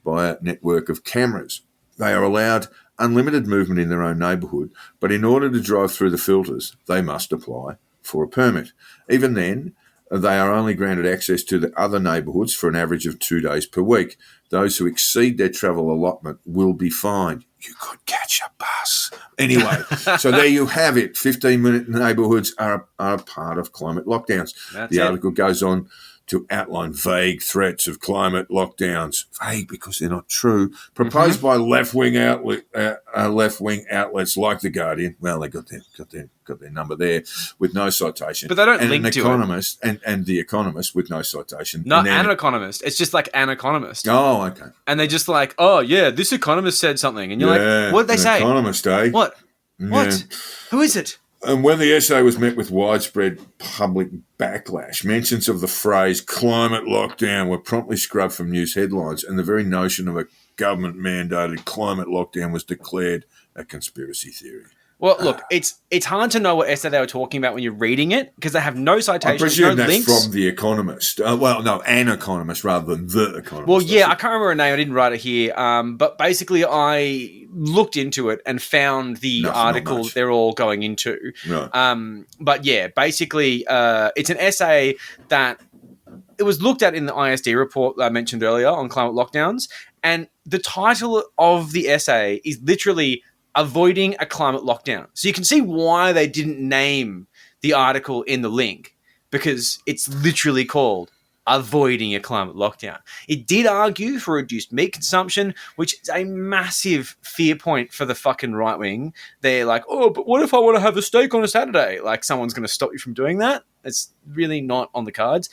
by a network of cameras. They are allowed unlimited movement in their own neighbourhood, but in order to drive through the filters, they must apply for a permit. Even then, they are only granted access to the other neighbourhoods for an average of 2 days per week. Those who exceed their travel allotment will be fined. You could catch a bus. Anyway, so there you have it. 15-minute neighbourhoods are a part of climate lockdowns. The article goes on to outline vague threats of climate lockdowns. Vague because they're not true. Proposed by left-wing outlets like The Guardian. Well, they got their number there with no citation. But they don't link an to economist, it. And The Economist with no citation. Not an economist. It's just like an economist. Oh, okay. And they're just like, oh, yeah, this economist said something. And you're like, what did they say? Economist, eh? What? Yeah. What? Who is it? And when the essay was met with widespread public backlash, mentions of the phrase climate lockdown were promptly scrubbed from news headlines, and the very notion of a government-mandated climate lockdown was declared a conspiracy theory. Well, look, it's hard to know what essay they were talking about when you're reading it because they have no citations, I presume no that's links. from The Economist. An economist rather than The Economist. Well, yeah, I can't remember her name. I didn't write it here. But basically, I looked into it and found the article they're all going into. Right. But yeah, basically, it's an essay that it was looked at in the ISD report that I mentioned earlier on climate lockdowns. And the title of the essay is literally avoiding a climate lockdown. So you can see why they didn't name the article in the link, because it's literally called avoiding a climate lockdown. It did argue for reduced meat consumption, which is a massive fear point for the fucking right wing. They're like, oh, but what if I want to have a steak on a Saturday? Like, someone's going to stop you from doing that? It's really not on the cards.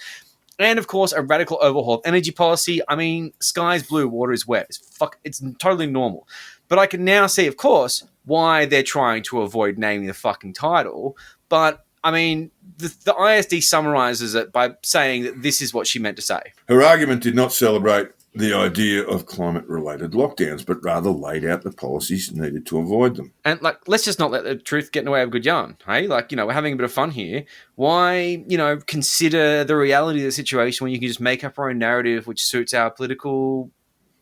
And, of course, a radical overhaul of energy policy. I mean, sky's blue, water is wet. It's totally normal. But I can now see, of course, why they're trying to avoid naming the fucking title. But, I mean, the ISD summarizes it by saying that this is what she meant to say. Her argument did not celebrate the idea of climate-related lockdowns, but rather laid out the policies needed to avoid them. And, like, let's just not let the truth get in the way of a good yarn, hey? Like, we're having a bit of fun here. Why, consider the reality of the situation when you can just make up our own narrative which suits our political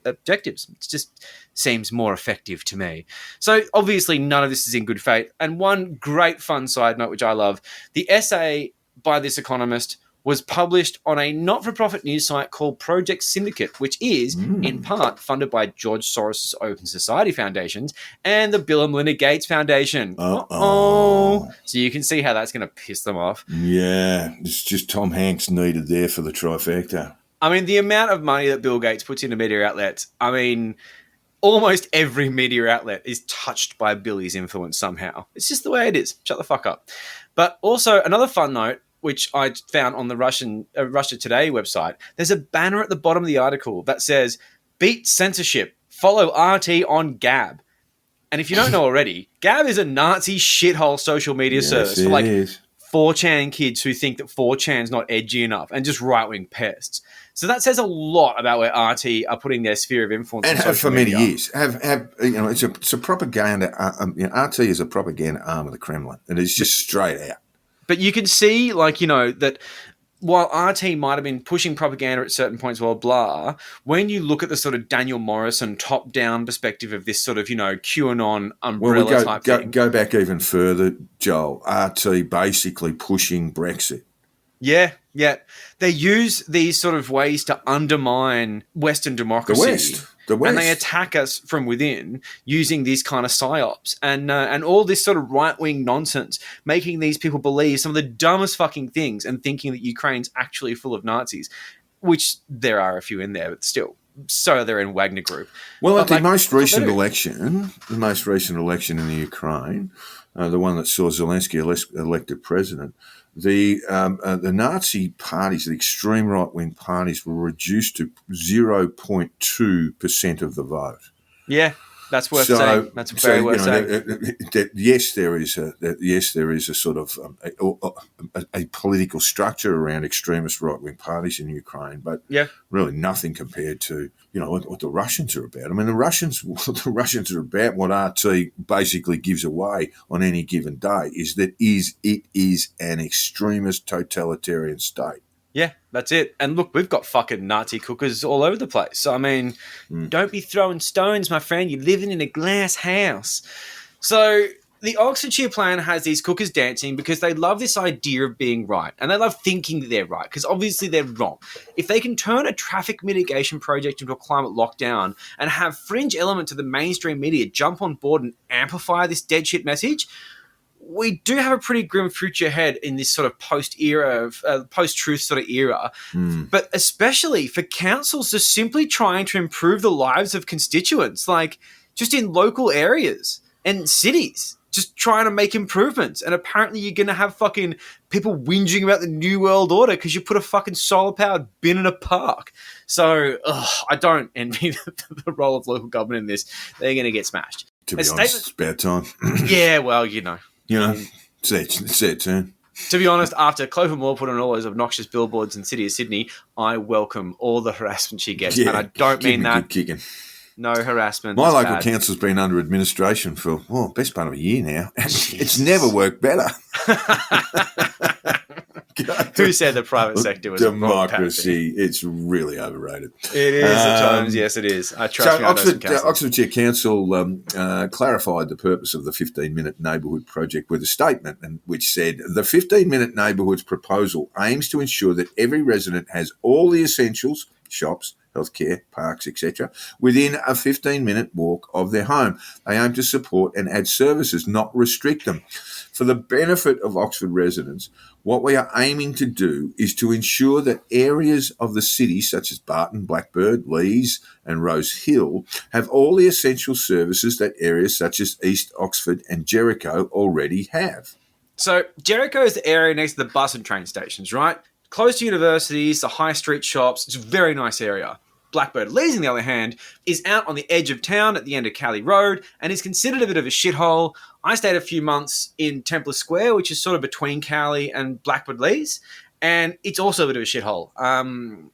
objectives? It just seems more effective to me. So obviously none of this is in good faith. And one great fun side note, which I love, the essay by this economist was published on a not-for-profit news site called Project Syndicate, which is in part funded by George Soros' Open Society Foundations and the Bill and Melinda Gates Foundation. Uh-oh. So you can see how that's going to piss them off. Yeah, it's just Tom Hanks needed there for the trifecta. I mean, the amount of money that Bill Gates puts into media outlets, I mean, almost every media outlet is touched by Billy's influence somehow. It's just the way it is. Shut the fuck up. But also, another fun note, which I found on the Russia Today website, there's a banner at the bottom of the article that says, beat censorship, follow RT on Gab. And if you don't know already, Gab is a Nazi shithole social media service for like 4chan kids who think that 4chan's not edgy enough and just right-wing pests. So that says a lot about where RT are putting their sphere of influence. And have for many years. It's a propaganda. RT is a propaganda arm of the Kremlin, and it's just straight out. But you can see, that while RT might have been pushing propaganda at certain points, blah, when you look at the sort of Daniel Morrison top-down perspective of this sort of, QAnon umbrella type thing. Go back even further, Joel. RT basically pushing Brexit. Yeah. They use these sort of ways to undermine Western democracy. The West. And they attack us from within using these kind of psyops and all this sort of right-wing nonsense, making these people believe some of the dumbest fucking things and thinking that Ukraine's actually full of Nazis, which there are a few in there, but still. So they're in Wagner Group. Well, at the most recent election in the Ukraine, the one that saw Zelensky elected president, the Nazi parties, the extreme right-wing parties, were reduced to 0.2% of the vote. Yeah, that's worth saying. That's very worth saying. Yes, there is a sort of a political structure around extremist right-wing parties in Ukraine, but really nothing compared to what the Russians are about. I mean, what the Russians are about, what RT basically gives away on any given day is that it is an extremist totalitarian state. Yeah, that's it. And look, we've got fucking Nazi cookers all over the place. So, I mean, don't be throwing stones, my friend. You're living in a glass house. So the Oxfordshire plan has these cookers dancing because they love this idea of being right. And they love thinking that they're right because obviously they're wrong. If they can turn a traffic mitigation project into a climate lockdown and have fringe elements of the mainstream media jump on board and amplify this dead shit message, we do have a pretty grim future ahead in this sort of post-truth sort of era, but especially for councils just simply trying to improve the lives of constituents, like just in local areas and cities, just trying to make improvements. And apparently you're going to have fucking people whinging about the New World Order because you put a fucking solar-powered bin in a park. So I don't envy the role of local government in this. They're going to get smashed. To be honest, it's about time. Yeah, well, it's their turn. To be honest, after Clover Moore put on all those obnoxious billboards in the city of Sydney, I welcome all the harassment she gets. And I don't mean that. Good kicking. No harassment. My local council's been under administration for, best part of a year now. It's never worked better. Who said the private sector was democracy? It's really overrated. It is at times. Yes, it is. I trust Oxfordshire Council clarified the purpose of the 15-minute neighbourhood project with a statement which said the 15-minute neighbourhoods proposal aims to ensure that every resident has all the essentials, shops, healthcare, parks, etc., within a 15-minute walk of their home. They aim to support and add services, not restrict them. For the benefit of Oxford residents, what we are aiming to do is to ensure that areas of the city, such as Barton, Blackbird, Lees and Rose Hill, have all the essential services that areas such as East Oxford and Jericho already have. So Jericho is the area next to the bus and train stations, right? Close to universities, the high street shops. It's a very nice area. Blackbird Lees, on the other hand, is out on the edge of town at the end of Cali Road and is considered a bit of a shithole. I stayed a few months in Templar Square, which is sort of between Cali and Blackbird Lees, and it's also a bit of a shithole.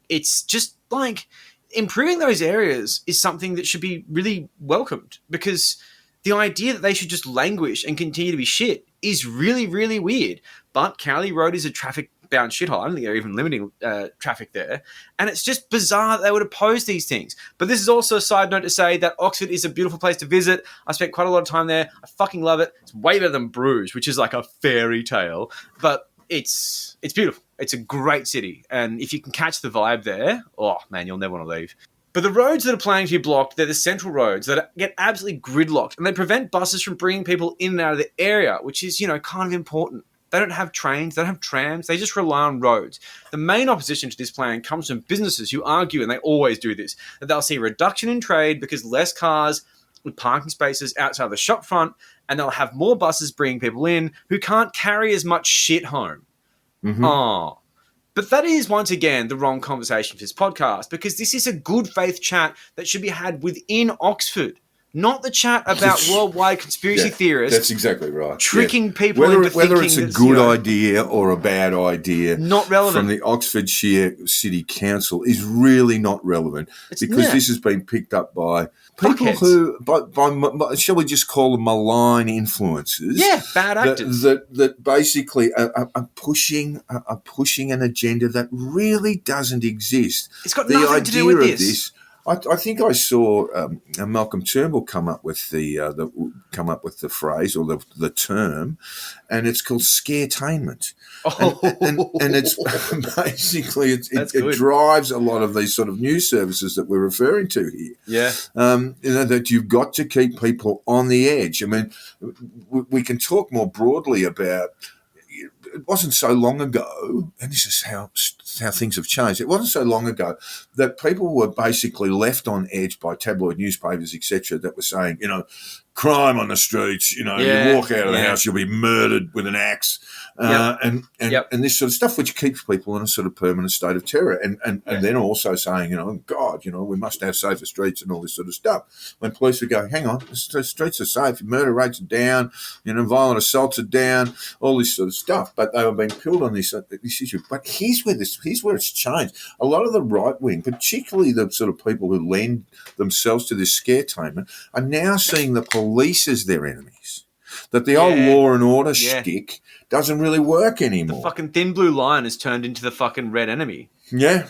It's just like improving those areas is something that should be really welcomed because the idea that they should just languish and continue to be shit is really, really weird. But Cali Road is a traffic-bound shithole. I don't think they're even limiting traffic there. And it's just bizarre that they would oppose these things. But this is also a side note to say that Oxford is a beautiful place to visit. I spent quite a lot of time there. I fucking love it. It's way better than Bruges, which is like a fairy tale. But it's beautiful. It's a great city. And if you can catch the vibe there, oh, man, you'll never want to leave. But the roads that are planning to be blocked, they're the central roads that get absolutely gridlocked. And they prevent buses from bringing people in and out of the area, which is, kind of important. They don't have trains, they don't have trams, they just rely on roads. The main opposition to this plan comes from businesses who argue, and they always do this, that they'll see a reduction in trade because less cars with parking spaces outside the shop front, and they'll have more buses bringing people in who can't carry as much shit home. Mm-hmm. But that is, once again, the wrong conversation for this podcast because this is a good faith chat that should be had within Oxford. not the chat about worldwide conspiracy theorists. That's exactly right. Tricking people whether into whether thinking it's a that's, good idea or a bad idea, not relevant from the Oxfordshire City Council is really not relevant because this has been picked up by people Fuckheads. who, by shall we just call them malign influences? Yeah, bad actors. That basically are pushing an agenda that really doesn't exist. It's got nothing to do with this. I think I saw Malcolm Turnbull come up with the phrase or the term, and it's called scaretainment. And it's basically it drives a lot of these sort of news services that we're referring to here. Yeah, that you've got to keep people on the edge. I mean, we can talk more broadly about. It wasn't so long ago, and this is how things have changed. It wasn't so long ago that people were basically left on edge by tabloid newspapers, etc., that were saying, crime on the streets, you walk out of the house, you'll be murdered with an axe, and this sort of stuff, which keeps people in a sort of permanent state of terror. And then also saying, God, we must have safer streets and all this sort of stuff. When police are going, hang on, the streets are safe, murder rates are down, violent assaults are down, all this sort of stuff. But they were being pilled on this issue. But here's where it's changed. A lot of the right wing, particularly the sort of people who lend themselves to this scaretainment, are now seeing the police as their enemies. That the old law and order shtick doesn't really work anymore. The fucking thin blue line has turned into the fucking red enemy. Yeah.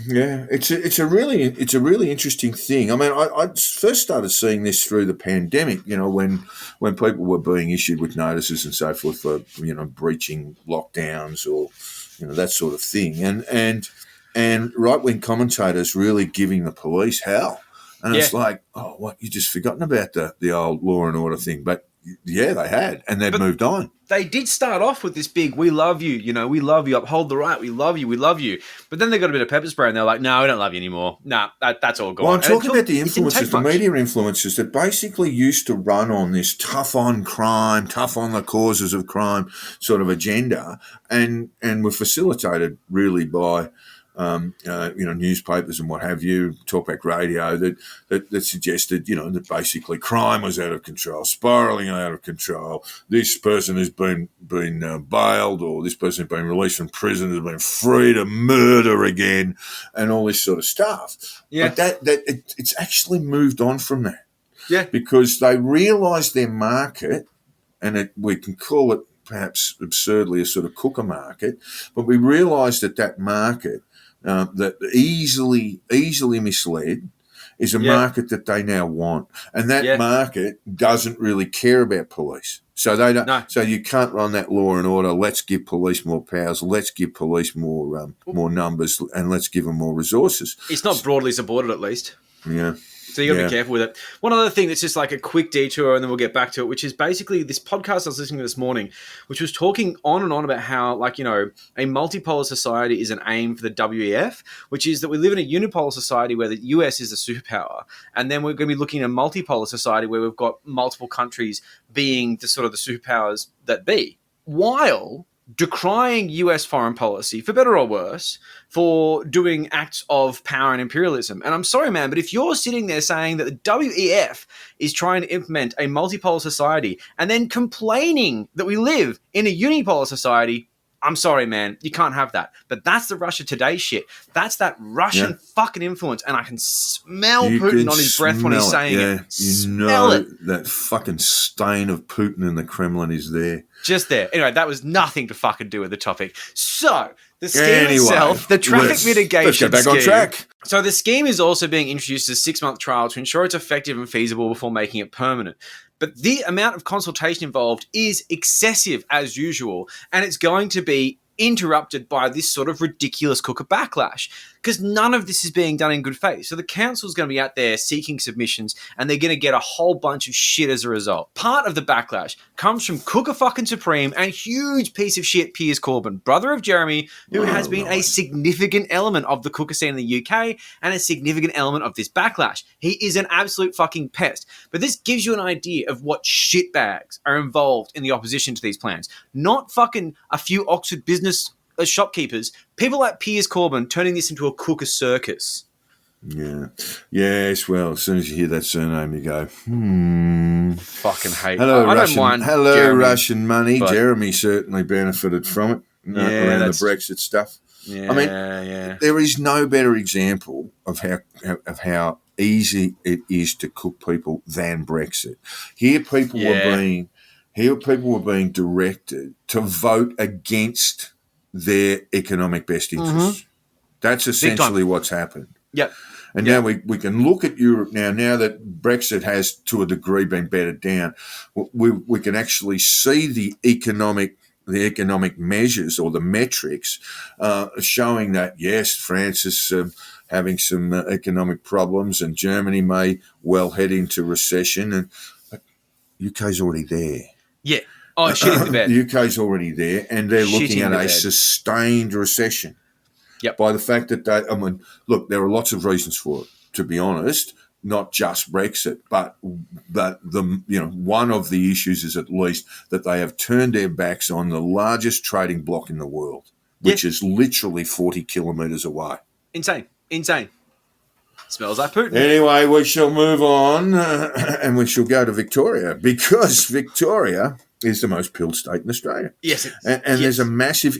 It's a really interesting thing. I mean, I first started seeing this through the pandemic. When people were being issued with notices and so forth for breaching lockdowns or that sort of thing, and right wing commentators really giving the police hell. And it's like, oh, what, you just forgotten about the old law and order thing. But, yeah, they had, and they've moved on. They did start off with this big, we love you, we love you, uphold the right, we love you. But then they got a bit of pepper spray and they're like, no, we don't love you anymore. No, that's all gone. Well, I'm talking about the influencers, the media influencers that basically used to run on this tough on crime, tough on the causes of crime sort of agenda, and were facilitated really by newspapers and what have you, talkback radio that suggested, that basically crime was out of control, spiralling out of control. This person has been bailed, or this person has been released from prison, has been free to murder again, and all this sort of stuff. Yeah. But it's actually moved on from that. Yeah. Because they realised their market, and we can call it perhaps absurdly a sort of cooker market, but we realised that market that easily misled is a market that they now want, and that market doesn't really care about police. So they don't. No. So you can't run that law and order. Let's give police more powers. Let's give police more numbers, and let's give them more resources. It's not broadly supported, at least. Yeah. So you got to be careful with it. One other thing that's just like a quick detour, and then we'll get back to it, which is basically this podcast I was listening to this morning, which was talking on and on about how, a multipolar society is an aim for the WEF, which is that we live in a unipolar society where the US is the superpower, and then we're going to be looking at a multipolar society where we've got multiple countries being the sort of the superpowers that be, while decrying US foreign policy, for better or worse, for doing acts of power and imperialism. And I'm sorry, man, but if you're sitting there saying that the WEF is trying to implement a multipolar society and then complaining that we live in a unipolar society, I'm sorry, man, you can't have that. But that's the Russia Today shit. That's that Russian fucking influence. And I can smell Putin on his breath when he's saying it. Smell it. That fucking stain of Putin in the Kremlin is there. Just there. Anyway, that was nothing to fucking do with the topic. So, the scheme itself, the traffic mitigation let's get back scheme. On track. So the scheme is also being introduced as a 6-month trial to ensure it's effective and feasible before making it permanent. But the amount of consultation involved is excessive as usual, and it's going to be interrupted by this sort of ridiculous cooker backlash, because none of this is being done in good faith. So the council's going to be out there seeking submissions, and they're going to get a whole bunch of shit as a result. Part of the backlash comes from Cooker fucking Supreme and huge piece of shit Piers Corbyn, brother of Jeremy, who has been a significant element of the cooker scene in the UK and a significant element of this backlash. He is an absolute fucking pest. But this gives you an idea of what shitbags are involved in the opposition to these plans. Not fucking a few Oxford business shopkeepers, people like Piers Corbyn turning this into a cooker circus. Yeah. Yes, well, as soon as you hear that surname, you go, Fucking hate. Hello, I Russian. don't mind. Hello, Jeremy, Russian money. but- Jeremy certainly benefited from it Yeah, around the that's- Brexit stuff. Yeah, I mean, yeah. there is no better example of how easy it is to cook people than Brexit. Here, people were being directed to vote against their economic best interests. That's essentially what's happened. Yep. And now we can look at Europe now that Brexit has, to a degree, been bedded down. We can actually see the economic measures or the metrics showing that, yes, France is having some economic problems and Germany may well head into recession. And UK's already there. Yeah. Oh, shit in the bed. The UK's already there, and they're looking Shitting at the a bed. sustained recession. Yep. By the fact that look, there are lots of reasons for it, to be honest, not just Brexit, but one of the issues is at least that they have turned their backs on the largest trading bloc in the world, which is literally 40 kilometres away. Insane. Smells like Putin. Anyway, we shall move on and we shall go to Victoria, because Victoria is the most pilled state in Australia. Yes. And there's a massive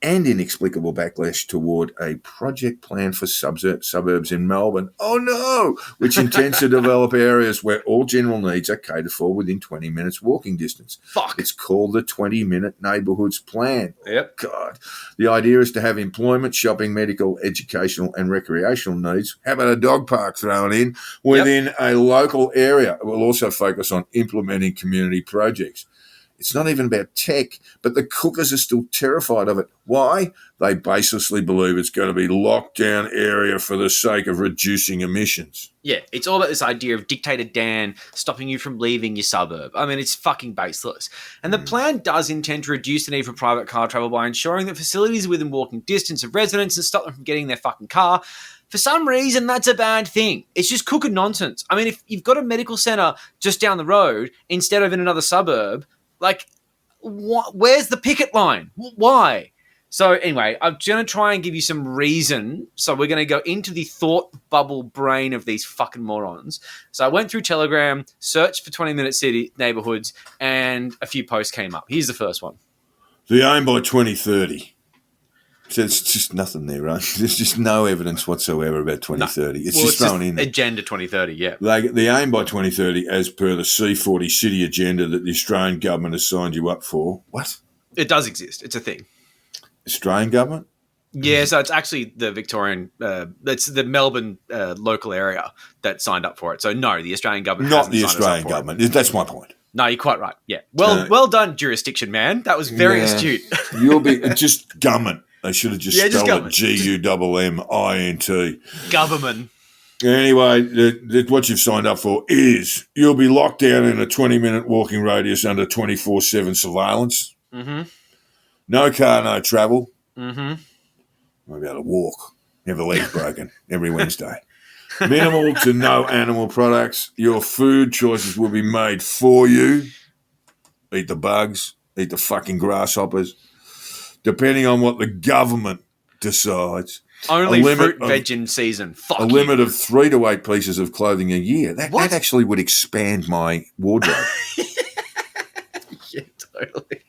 and inexplicable backlash toward a project plan for suburbs in Melbourne. Oh no! Which intends to develop areas where all general needs are catered for within 20 minutes walking distance. Fuck. It's called the 20-minute neighbourhoods plan. Yep. God. The idea is to have employment, shopping, medical, educational and recreational needs. How about a dog park thrown in within a local area? It will also focus on implementing community projects. It's not even about tech, but the cookers are still terrified of it. Why? They baselessly believe it's going to be lockdown area for the sake of reducing emissions. Yeah, it's all about this idea of Dictator Dan stopping you from leaving your suburb. I mean, it's fucking baseless. And the plan does intend to reduce the need for private car travel by ensuring that facilities are within walking distance of residents and stop them from getting their fucking car. For some reason, that's a bad thing. It's just cooking nonsense. I mean, if you've got a medical centre just down the road instead of in another suburb, like, where's the picket line? Why? So anyway, I'm going to try and give you some reason. So we're going to go into the thought bubble brain of these fucking morons. So I went through Telegram, searched for 20-minute city neighbourhoods, and a few posts came up. Here's the first one. The aim by 2030. So it's just nothing there, right? There's just no evidence whatsoever about 2030. It's just thrown in there. Agenda 2030, yeah. The aim by 2030, as per the C40 city agenda that the Australian government has signed you up for. What? It does exist. It's a thing. Australian government? Yeah, so it's actually the Victorian, it's the Melbourne local area that signed up for it. So no, the Australian government Not hasn't the signed us up Australian for it. government. That's my point. No, you're quite right. Yeah. Well done, jurisdiction, man. That was very astute. You'll be just government. They should have just spelled it government. G-U-M-M-I-N-T. Government. Anyway, what you've signed up for is you'll be locked down in a 20-minute walking radius under 24/7 surveillance. Mm-hmm. No car, no travel. Mm-hmm. I'll be able to walk. Have a leg broken every Wednesday. Minimal to no animal products. Your food choices will be made for you. Eat the bugs. Eat the fucking grasshoppers. Depending on what the government decides. Only fruit, veg in season. Fuck A limit of 3 to 8 pieces of clothing a year. That actually would expand my wardrobe. Yeah, totally.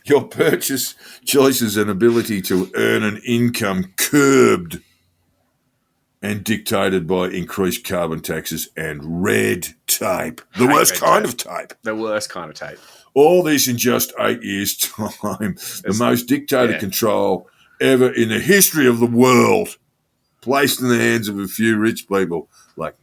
Your purchase choices and ability to earn an income curbed and dictated by increased carbon taxes and red tape. The worst kind of tape. The worst kind of tape. All this in just 8 years' time. The most dictator control ever in the history of the world, placed in the hands of a few rich people, like,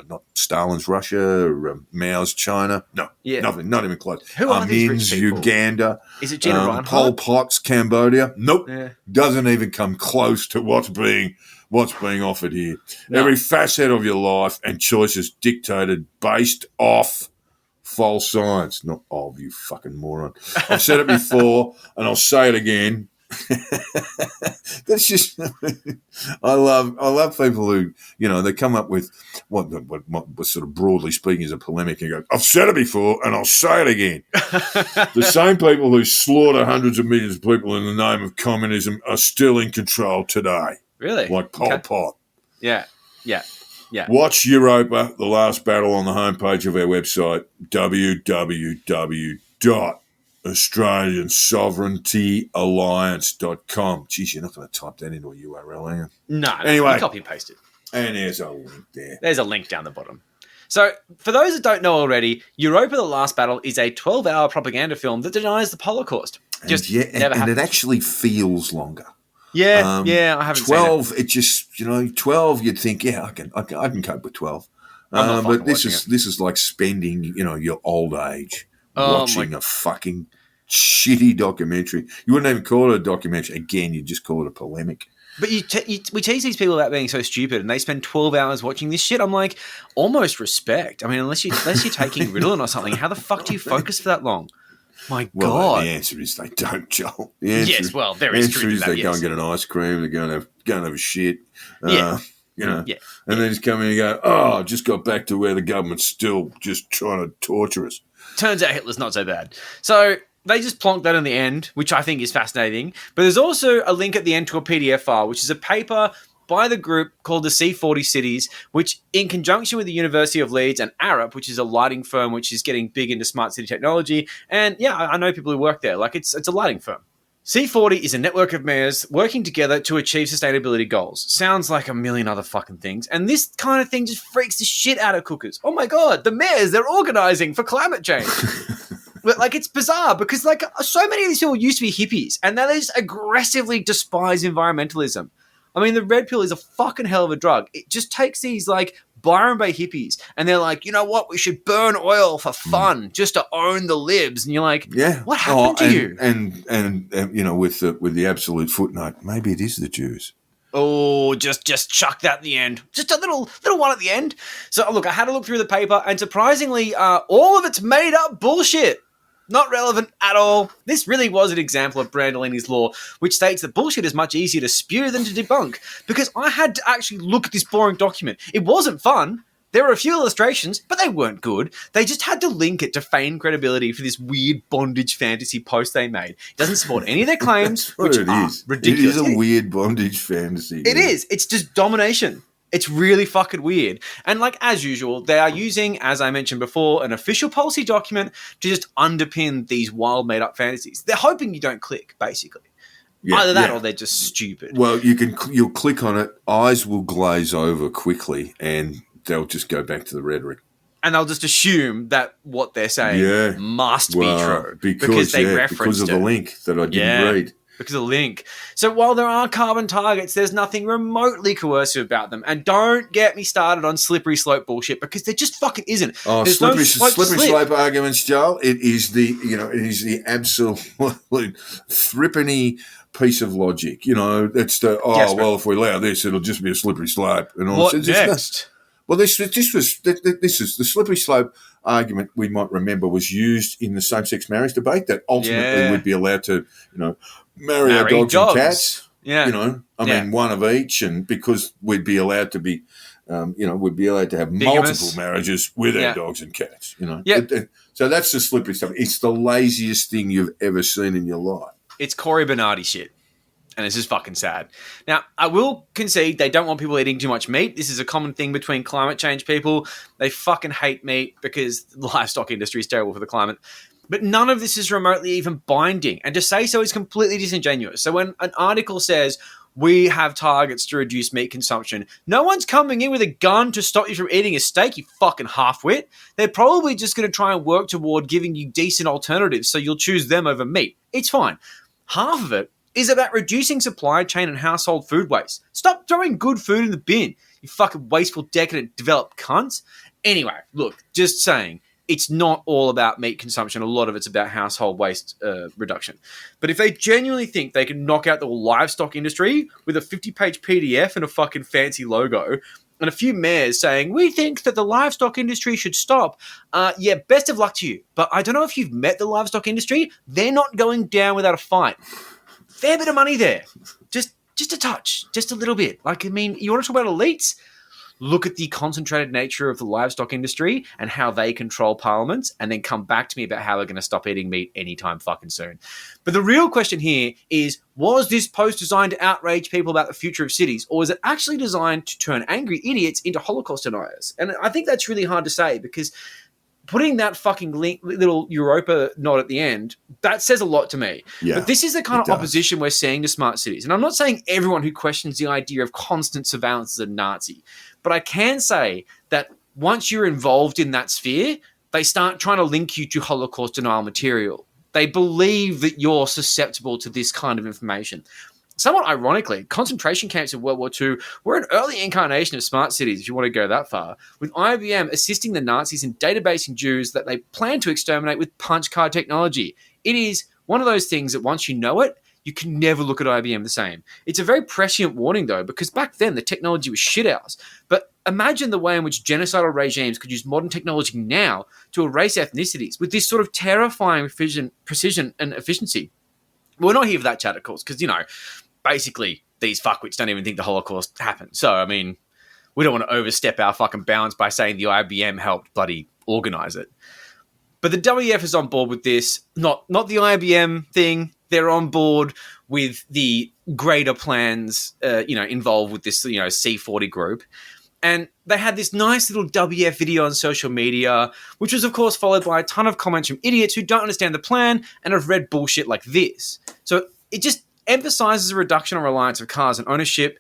not Stalin's Russia or Mao's China. No, nothing, not even close. Who are these rich people? Uganda. Is it Gina Reinhardt? Pol Pot's Cambodia. Nope. Yeah. Doesn't even come close to what's being offered here. No. Every facet of your life and choices dictated based off false science. Not of, you fucking moron. I've said it before and I'll say it again. That's just I love people who, they come up with what sort of broadly speaking is a polemic and go, I've said it before and I'll say it again. The same people who slaughter hundreds of millions of people in the name of communism are still in control today. Really? Like Pol Pot. Yeah. Yeah. Yeah. Watch Europa, the last battle on the homepage of our website, www.australiansovereigntyalliance.com. Geez, you're not going to type that into a URL, are you? No. Anyway. You copy and paste it. And there's a link there. There's a link down the bottom. So, for those that don't know already, Europa the Last Battle is a 12-hour propaganda film that denies the Holocaust. And it actually feels longer. Yeah, I haven't 12, seen it. it just, 12, you'd think, yeah, I can cope with 12. But this is like spending, your old age watching a fucking shitty documentary. You wouldn't even call it a documentary. Again, you'd just call it a polemic. But we tease these people about being so stupid, and they spend 12 hours watching this shit. I'm like, almost respect. I mean, unless you're taking Ritalin or something, how the fuck do you focus for that long? My God. The answer is they don't, Joel. There is truth to that, they go and get an ice cream, they go and have a shit. And then just come in and go, I just got back to where the government's still just trying to torture us. Turns out Hitler's not so bad. So they just plonked that in the end, which I think is fascinating. But there's also a link at the end to a PDF file, which is a paper by the group called the C40 Cities, which in conjunction with the University of Leeds and Arup, which is a lighting firm which is getting big into smart city technology. And yeah, I know people who work there. Like it's a lighting firm. C40 is a network of mayors working together to achieve sustainability goals. Sounds like a million other fucking things. And this kind of thing just freaks the shit out of cookers. Oh my God, the mayors, they're organizing for climate change. But, it's bizarre because, so many of these people used to be hippies and now they just aggressively despise environmentalism. I mean, the red pill is a fucking hell of a drug. It just takes these, Byron Bay hippies and they're like, you know what? We should burn oil for fun just to own the libs. And you're like, yeah, what happened to you? And with the absolute footnote, maybe it is the Jews. Oh, just chuck that at the end. Just a little one at the end. So, look, I had to look through the paper and surprisingly, all of it's made up bullshit. Not relevant at all. This really was an example of Brandolini's law, which states that bullshit is much easier to spew than to debunk, because I had to actually look at this boring document. It wasn't fun. There were a few illustrations, but they weren't good. They just had to link it to feign credibility for this weird bondage fantasy post they made. It doesn't support any of their claims, which are ridiculous. It is a weird bondage fantasy. It is. It's just domination. It's really fucking weird. And as usual, they are using, as I mentioned before, an official policy document to just underpin these wild made-up fantasies. They're hoping you don't click, basically. Yeah, either that or they're just stupid. Well, you'll click on it, eyes will glaze over quickly, and they'll just go back to the rhetoric. And they'll just assume that what they're saying must be true. Because they referenced because of the link that I didn't read. Because of the link. So while there are carbon targets, there's nothing remotely coercive about them. And don't get me started on slippery slope bullshit, because there just fucking isn't. Oh, slippery slope arguments, Joel. It is the absolute thrippany piece of logic. It's if we allow this, it'll just be a slippery slope. And all what next? Well, this is the slippery slope argument we might remember was used in the same-sex marriage debate, that ultimately we'd be allowed to, marry our dogs and cats. Yeah. I mean, one of each, and because we'd be allowed to be, we'd be allowed to have multiple marriages with our dogs and cats. So that's the slippery stuff. It's the laziest thing you've ever seen in your life. It's Cory Bernardi shit. And it's just fucking sad. Now, I will concede they don't want people eating too much meat. This is a common thing between climate change people. They fucking hate meat because the livestock industry is terrible for the climate. But none of this is remotely even binding. And to say so is completely disingenuous. So when an article says, we have targets to reduce meat consumption, no one's coming in with a gun to stop you from eating a steak, you fucking half-wit. They're probably just going to try and work toward giving you decent alternatives so you'll choose them over meat. It's fine. Half of it is about reducing supply chain and household food waste. Stop throwing good food in the bin, you fucking wasteful, decadent, developed cunts. Anyway, look, just saying, it's not all about meat consumption. A lot of it's about household waste reduction. But if they genuinely think they can knock out the livestock industry with a 50-page PDF and a fucking fancy logo, and a few mayors saying, we think that the livestock industry should stop, best of luck to you. But I don't know if you've met the livestock industry. They're not going down without a fight. Fair bit of money there. Just a touch. Just a little bit. You want to talk about elites? look at the concentrated nature of the livestock industry and how they control parliaments, and then come back to me about how we're going to stop eating meat anytime fucking soon. But the real question here is, was this post designed to outrage people about the future of cities, or was it actually designed to turn angry idiots into Holocaust deniers? And I think that's really hard to say, because putting that fucking little Europa nod at the end, that says a lot to me. Yeah, but this is the kind of opposition we're seeing to smart cities. And I'm not saying everyone who questions the idea of constant surveillance is a Nazi, but I can say that once you're involved in that sphere, they start trying to link you to Holocaust denial material. They believe that you're susceptible to this kind of information. Somewhat ironically, concentration camps in World War II were an early incarnation of smart cities, if you want to go that far, with IBM assisting the Nazis in databasing Jews that they planned to exterminate with punch card technology. It is one of those things that once you know it, you can never look at IBM the same. It's a very prescient warning, though, because back then the technology was shithouse. But imagine the way in which genocidal regimes could use modern technology now to erase ethnicities with this sort of terrifying precision and efficiency. We're not here for that chat, of course, because, basically, these fuckwits don't even think the Holocaust happened. So, I mean, we don't want to overstep our fucking bounds by saying the IBM helped bloody organise it. But the WF is on board with this. Not the IBM thing. They're on board with the greater plans, involved with this, C40 group. And they had this nice little WF video on social media, which was, of course, followed by a ton of comments from idiots who don't understand the plan and have read bullshit like this. So it just emphasizes a reduction on reliance of cars and ownership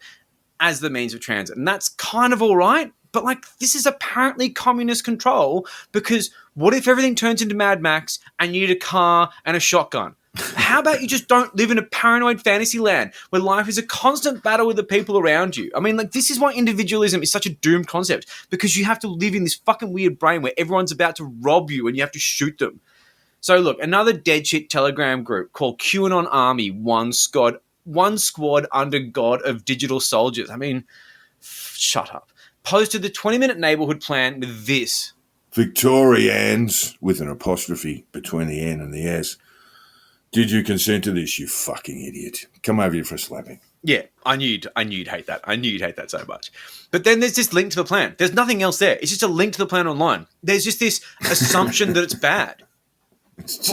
as the means of transit. And that's kind of all right, but this is apparently communist control, because what if everything turns into Mad Max and you need a car and a shotgun? How about you just don't live in a paranoid fantasy land where life is a constant battle with the people around you? I mean, this is why individualism is such a doomed concept, because you have to live in this fucking weird brain where everyone's about to rob you and you have to shoot them. So look, another dead shit Telegram group called QAnon Army, one squad under God of digital soldiers. I mean, shut up. Posted the 20-minute neighbourhood plan with this. Victorians, with an apostrophe between the N and the S. Did you consent to this, you fucking idiot? Come over here for a slapping. Yeah, I knew you'd hate that. I knew you'd hate that so much. But then there's this link to the plan. There's nothing else there. It's just a link to the plan online. There's just this assumption that it's bad.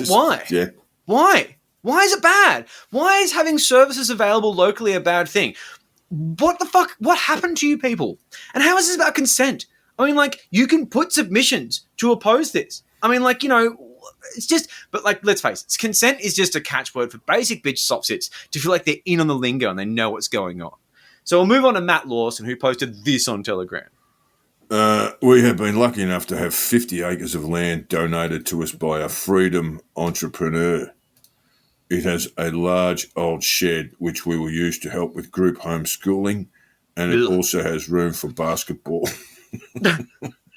Why? Yeah. Why? Why is it bad? Why is having services available locally a bad thing? What the fuck? What happened to you people? And how is this about consent? I mean, you can put submissions to oppose this. I mean, it's just, but let's face it, consent is just a catchword for basic bitch soft-sits to feel like they're in on the lingo and they know what's going on. So we'll move on to Matt Lawson, who posted this on Telegram. We have been lucky enough to have 50 acres of land donated to us by a freedom entrepreneur. It has a large old shed which we will use to help with group homeschooling, and it also has room for basketball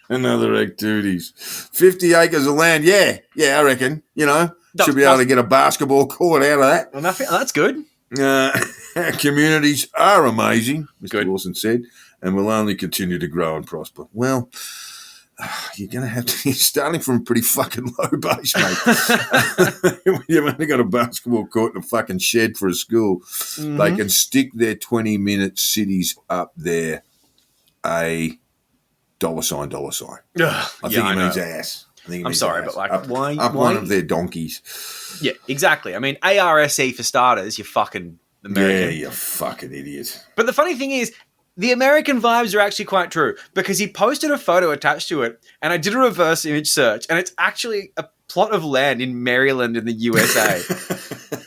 and other activities. 50 acres of land, yeah, I reckon, should be able to get a basketball court out of that. Well, that's good. Our communities are amazing, Mr. Lawson said, and will only continue to grow and prosper. Well, you're going to have to, you're starting from a pretty fucking low base, mate. You've only got a basketball court and a fucking shed for a school. Mm-hmm. They can stick their 20-minute cities up there, a $sign. I think it means ass. I'm sorry, but why? One of their donkeys. Yeah, exactly. I mean, ARSE for starters, you fucking American. Yeah, you fucking idiot. But the funny thing is, the American vibes are actually quite true, because he posted a photo attached to it, and I did a reverse image search, and it's actually a plot of land in Maryland in the USA.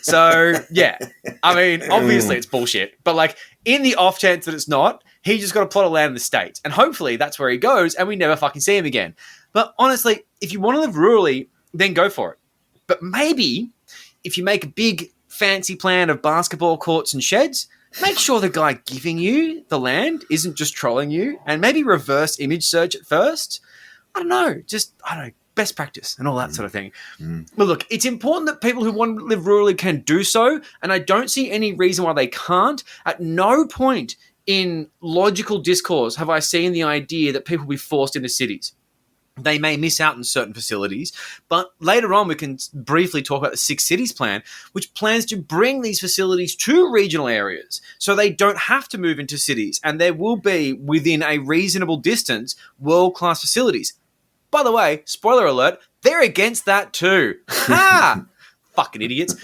So, yeah. I mean, obviously it's bullshit, but in the off chance that it's not, he just got a plot of land in the States, and hopefully that's where he goes, and we never fucking see him again. But honestly, if you want to live rurally, then go for it. But maybe if you make a big fancy plan of basketball courts and sheds, make sure the guy giving you the land isn't just trolling you, and maybe reverse image search at first. I don't know, best practice and all that sort of thing. But look, it's important that people who want to live rurally can do so, and I don't see any reason why they can't. At no point in logical discourse have I seen the idea that people be forced into cities. they may miss out on certain facilities. But later on, we can briefly talk about the 6 Cities plan, which plans to bring these facilities to regional areas so they don't have to move into cities. And there will be, within a reasonable distance, world-class facilities. By the way, spoiler alert, they're against that too. Ha! Fucking idiots.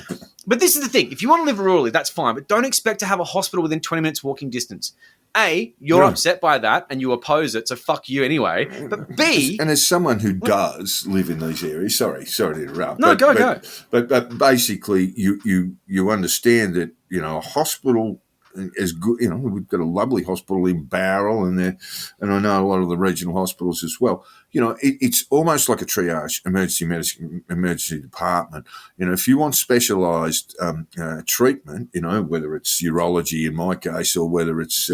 But this is the thing. If you want to live rurally, that's fine. But don't expect to have a hospital within 20 minutes walking distance. A, you're upset by that and you oppose it, so fuck you anyway. But B... And as someone who does live in these areas, sorry to interrupt. No, go. But basically, you understand that, a hospital is good. We've got a lovely hospital in Barrel and I know a lot of the regional hospitals as well. It's almost like a triage, emergency department. If you want specialised treatment, whether it's urology in my case or whether it's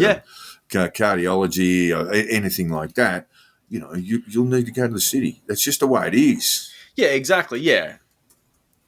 cardiology or anything like that, you'll need to go to the city. That's just the way it is. Yeah, exactly. Yeah.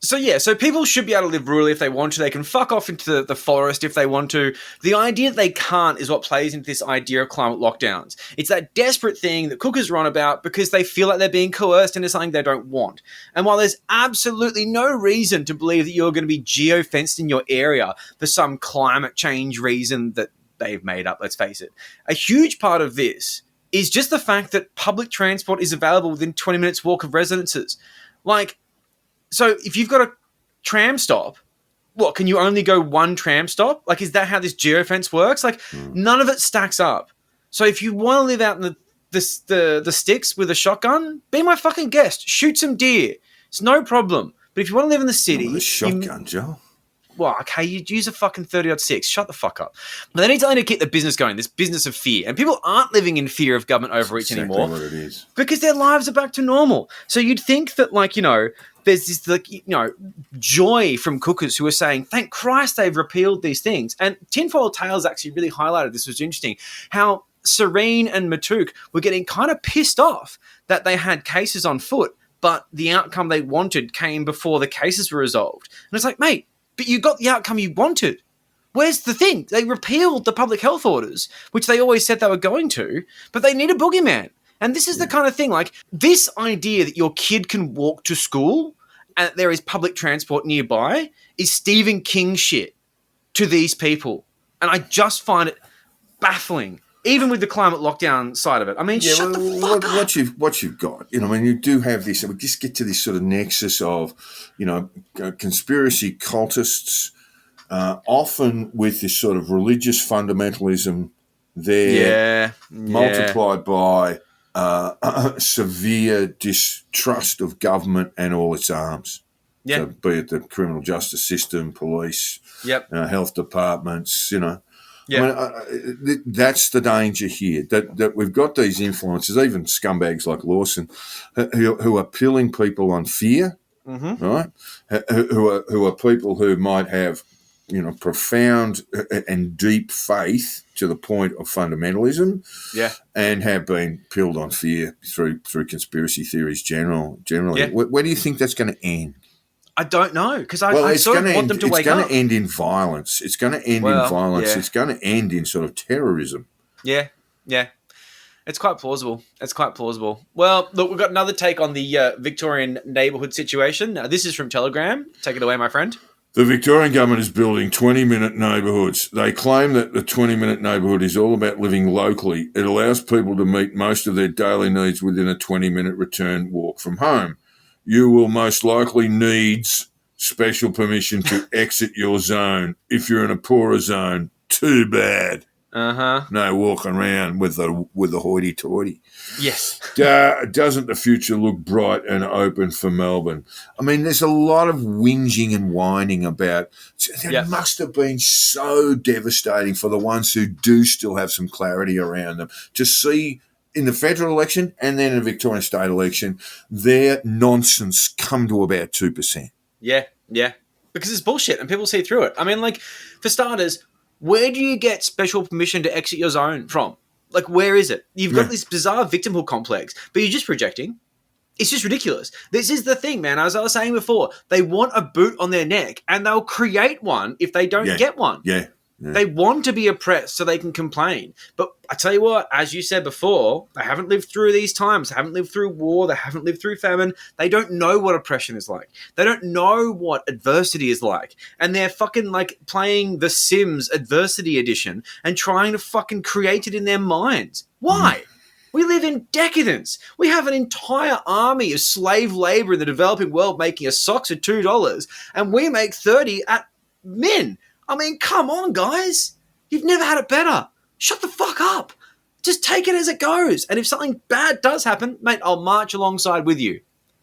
So people should be able to live rurally if they want to. They can fuck off into the forest if they want to. The idea that they can't is what plays into this idea of climate lockdowns. It's that desperate thing that cookers are on about because they feel like they're being coerced into something they don't want. And while there's absolutely no reason to believe that you're going to be geo-fenced in your area for some climate change reason that they've made up, let's face it, a huge part of this is just the fact that public transport is available within 20 minutes walk of residences. So if you've got a tram stop, what, can you only go one tram stop? Is that how this geofence works? None of it stacks up. So if you want to live out in the sticks with a shotgun, be my fucking guest. Shoot some deer. It's no problem. But if you want to live in the city... a shotgun, Joe. Well, okay, you'd use a fucking 30-06. Shut the fuck up. But they need to keep the business going, this business of fear. And people aren't living in fear of government overreach anymore. Exactly what it is. Because their lives are back to normal. So you'd think that, there's this, joy from cookers who are saying, thank Christ they've repealed these things. And Tinfoil Tales actually really highlighted this, was interesting, how Serene and Matuk were getting kind of pissed off that they had cases on foot, but the outcome they wanted came before the cases were resolved. And it's like, mate, but you got the outcome you wanted. Where's the thing? They repealed the public health orders, which they always said they were going to, but they need a boogeyman. And this is the kind of thing, this idea that your kid can walk to school and there is public transport nearby is Stephen King shit to these people. And I just find it baffling, even with the climate lockdown side of it. I mean, shut the fuck up. What you've got, you do have this, and we just get to this sort of nexus of, conspiracy cultists, often with this sort of religious fundamentalism there, multiplied by severe distrust of government and all its arms. Yeah. So be it the criminal justice system, police, health departments, Yeah. I mean, that's the danger here, that we've got these influences, even scumbags like Lawson, who are pilling people on fear, right? Who are people who might have, profound and deep faith to the point of fundamentalism, and have been pilled on fear through conspiracy theories generally. Yeah. Where do you think that's going to end? I don't know, because I sort of want them to wake up. It's going to end in violence. It's going to end in violence. Yeah. It's going to end in sort of terrorism. Yeah. It's quite plausible. Well, look, we've got another take on the Victorian neighbourhood situation. This is from Telegram. Take it away, my friend. The Victorian government is building 20-minute neighbourhoods. They claim that the 20-minute neighbourhood is all about living locally. It allows people to meet most of their daily needs within a 20-minute return walk from home. You will most likely need special permission to exit your zone. If you're in a poorer zone, too bad. No walking around with the hoity-toity. Yes. Doesn't the future look bright and open for Melbourne? I mean, there's a lot of whinging and whining about it must have been so devastating for the ones who do still have some clarity around them to see in the federal election and then in the Victorian state election, their nonsense come to about 2%. Yeah. Because it's bullshit and people see through it. I mean, for starters, where do you get special permission to exit your zone from? Where is it? You've got this bizarre victimhood complex, but you're just projecting. It's just ridiculous. This is the thing, man. As I was saying before, they want a boot on their neck and they'll create one if they don't get one. Yeah. They want to be oppressed so they can complain. But I tell you what, as you said before, they haven't lived through these times. They haven't lived through war. They haven't lived through famine. They don't know what oppression is like. They don't know what adversity is like. And they're fucking like playing The Sims Adversity Edition and trying to fucking create it in their minds. Why? We live in decadence. We have an entire army of slave labor in the developing world making us socks at $2, and we make 30 at min. I mean, come on, guys. You've never had it better. Shut the fuck up. Just take it as it goes. And if something bad does happen, mate, I'll march alongside with you.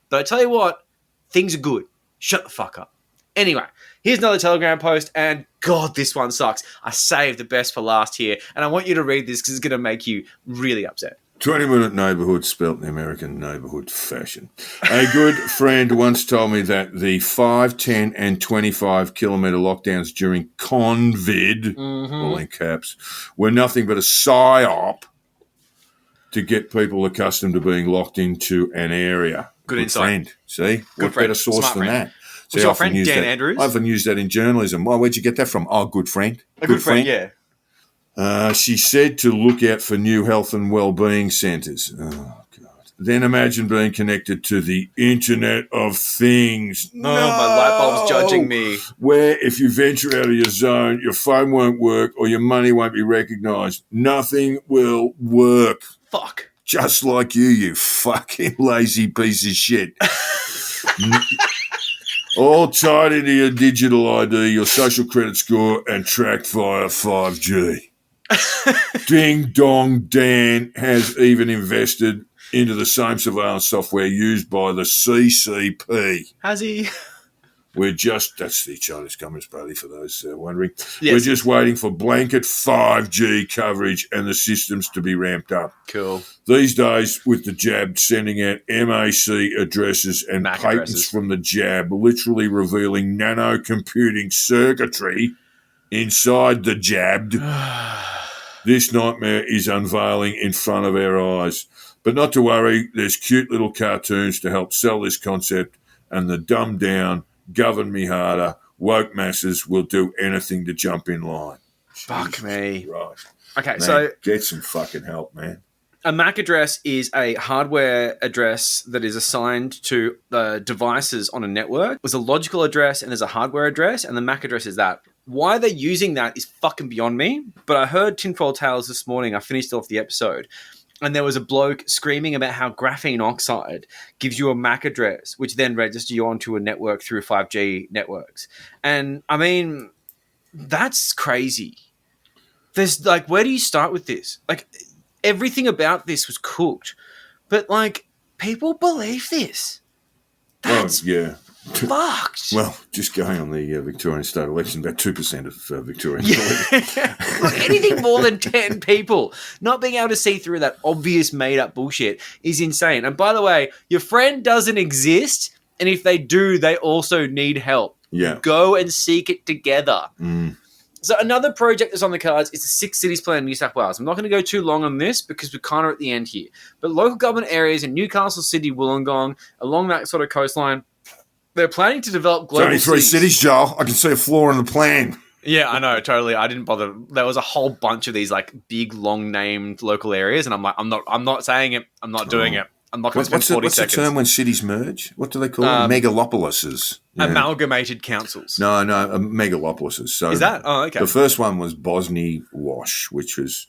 But I tell you what, things are good. Shut the fuck up. Anyway, here's another Telegram post, and God, this one sucks. I saved the best for last here, and I want you to read this because it's going to make you really upset. 20-minute neighbourhood spelt in the American neighbourhood fashion. A good friend once told me that the 5, 10 and 25-kilometre lockdowns during COVID, all in caps, were nothing but a psyop to get people accustomed to being locked into an area. Good insight. Friend. See? Good what friend. better source Smart than friend. that? What's your friend, Dan Andrews? I often use that in journalism. Well, where'd you get that from? Oh, good friend. A good friend, yeah. She said to look out for new health and well-being centres. Oh, God. Then imagine being connected to the Internet of Things. No, my light bulb's judging me. Where if you venture out of your zone, your phone won't work or your money won't be recognised. Nothing will work. Fuck. Just like you fucking lazy piece of shit. All tied into your digital ID, your social credit score, and tracked via 5G. Ding Dong Dan has even invested into the same surveillance software used by the CCP. Has he? That's the Chinese Communist Party for those wondering. Yes. We're just waiting for blanket 5G coverage and the systems to be ramped up. Cool. These days, with the jab sending out MAC addresses and MAC patents addresses from the jab, literally revealing nano-computing circuitry inside the jabbed, this nightmare is unveiling in front of our eyes. But not to worry, there's cute little cartoons to help sell this concept, and the dumbed down, govern me harder, woke masses will do anything to jump in line. Fuck me. Right. Okay, Man, so get some fucking help, man. a MAC address is a hardware address that is assigned to the devices on a network. There's a logical address and there's a hardware address, and the MAC address is that. Why they're using that is fucking beyond me, but I heard Tinfoil Tales this morning. I finished off the episode, and there was a bloke screaming about how graphene oxide gives you a MAC address, which then registers you onto a network through 5G networks. And, I mean, that's crazy. There's, like, where do you start with this? Like, everything about this was cooked, but, like, people believe this. That's yeah. fucked. Well, just going on the Victorian state election, about 2% of Victorians believe it. Look, anything more than 10 people not being able to see through that obvious made-up bullshit is insane. And by the way, your friend doesn't exist, and if they do, they also need help. Yeah. Go and seek it together. Mm. So another project that's on the cards is the 6 Cities Plan in New South Wales. I'm not going to go too long on this because we're kind of at the end here. But local government areas in Newcastle, Sydney, Wollongong, along that sort of coastline, they're planning to develop global It's only 3 cities, Joel. I can see a flaw in the plan. Yeah, I know, totally. I didn't bother. There was a whole bunch of these like big, long-named local areas, and I'm like, I'm not saying it. I'm not doing it. I'm not going to spend 40 what's seconds. the term when cities merge? What do they call it? Megalopolises. Yeah. Amalgamated councils. No, megalopolises. So Is that? Oh, okay. The first one was Bosnia Wash, which was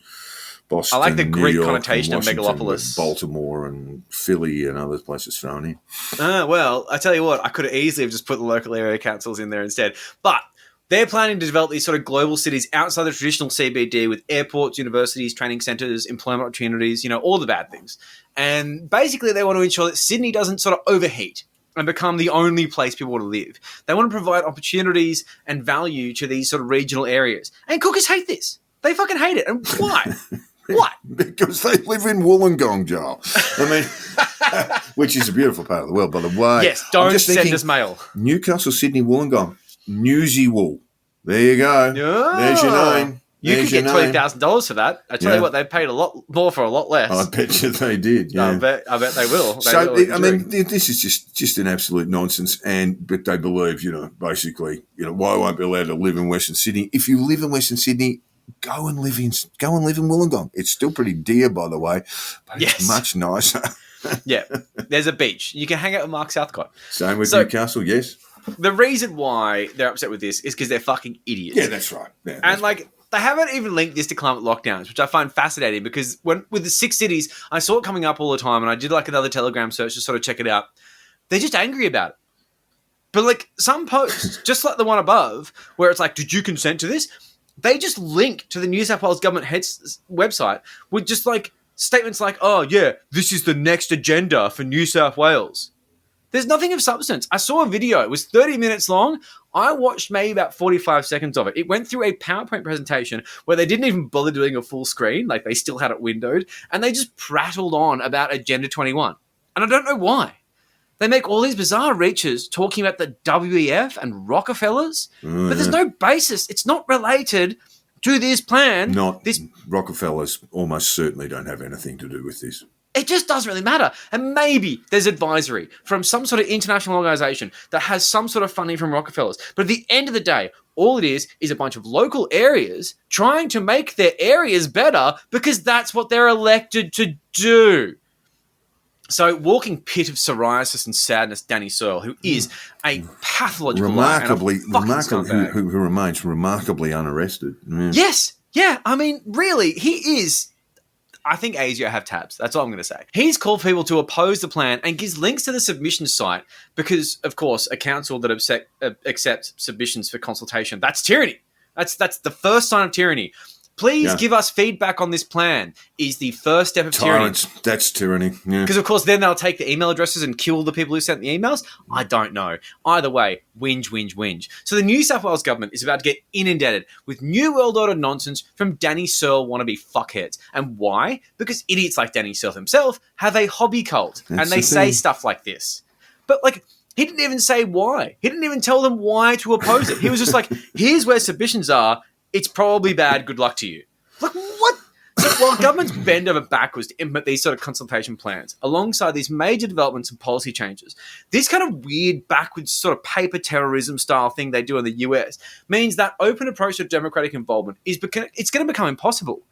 Boston, I like the New Greek York, connotation and of Washington, megalopolis. but Baltimore and Philly and other places thrown in. Well, I tell you what, I could have easily have just put the local area councils in there instead. But they're planning to develop these sort of global cities outside the traditional CBD with airports, universities, training centres, employment opportunities, you know, all the bad things. And basically they want to ensure that Sydney doesn't sort of overheat and become the only place people want to live. They want to provide opportunities and value to these sort of regional areas. And cookers hate this. They fucking hate it. And why? What? Because they live in Wollongong, Joel. I mean, which is a beautiful part of the world, by the way. Yes, don't send us mail. Newcastle, Sydney, Wollongong, Newsy Wool. There you go. Yeah. There's your name. You There's could get your name. $20,000 for that. I tell Yeah. you what, they paid a lot more for a lot less. I bet you they did. Yeah. I bet they will. So will I mean, this is just an absolute nonsense, but they believe, basically, why won't be allowed to live in Western Sydney? If you live in Western Sydney, go and live in Wollongong. It's still pretty dear, by the way, but it's much nicer. Yeah, there's a beach. You can hang out with Mark Southcott. Same with Newcastle, yes. The reason why they're upset with this is because they're fucking idiots. Yeah, that's right. Yeah, And they haven't even linked this to climate lockdowns, which I find fascinating because with the 6 cities, I saw it coming up all the time, and I did another Telegram search to sort of check it out. They're just angry about it. But some posts, just like the one above, where it's did you consent to this? They just link to the New South Wales government head's website with just statements like, oh yeah, this is the next agenda for New South Wales. There's nothing of substance. I saw a video. It was 30 minutes long. I watched maybe about 45 seconds of it. It went through a PowerPoint presentation where they didn't even bother doing a full screen. They still had it windowed. And they just prattled on about Agenda 21. And I don't know why. They make all these bizarre reaches talking about the WEF and Rockefellers. But there's no basis. It's not related to this plan. Rockefellers almost certainly don't have anything to do with this. It just doesn't really matter. And maybe there's advisory from some sort of international organization that has some sort of funding from Rockefellers. But at the end of the day, all it is a bunch of local areas trying to make their areas better because that's what they're elected to do. So, walking pit of psoriasis and sadness, Danny Searle, who is a pathological who remains remarkably unarrested. Yeah. Yes. Yeah. I mean, really, he is. I think ASIO have tabs. That's all I'm going to say. He's called people to oppose the plan and gives links to the submission site because, of course, a council that accepts submissions for consultation, that's tyranny. That's the first sign of tyranny. Please give us feedback on this plan is the first step of Tyrants, tyranny. That's tyranny. Because, of course, then they'll take the email addresses and kill the people who sent the emails. I don't know. Either way, whinge. So the New South Wales government is about to get inundated with New World Order nonsense from Danny Searle wannabe fuckheads. And why? Because idiots like Danny Searle himself have a hobby cult. And they say stuff like this. But, he didn't even say why. He didn't even tell them why to oppose it. He was just here's where submissions are. It's probably bad. Good luck to you. What? So while governments bend over backwards to implement these sort of consultation plans, alongside these major developments and policy changes, this kind of weird backwards sort of paper terrorism style thing they do in the US means that open approach to democratic involvement it's going to become impossible.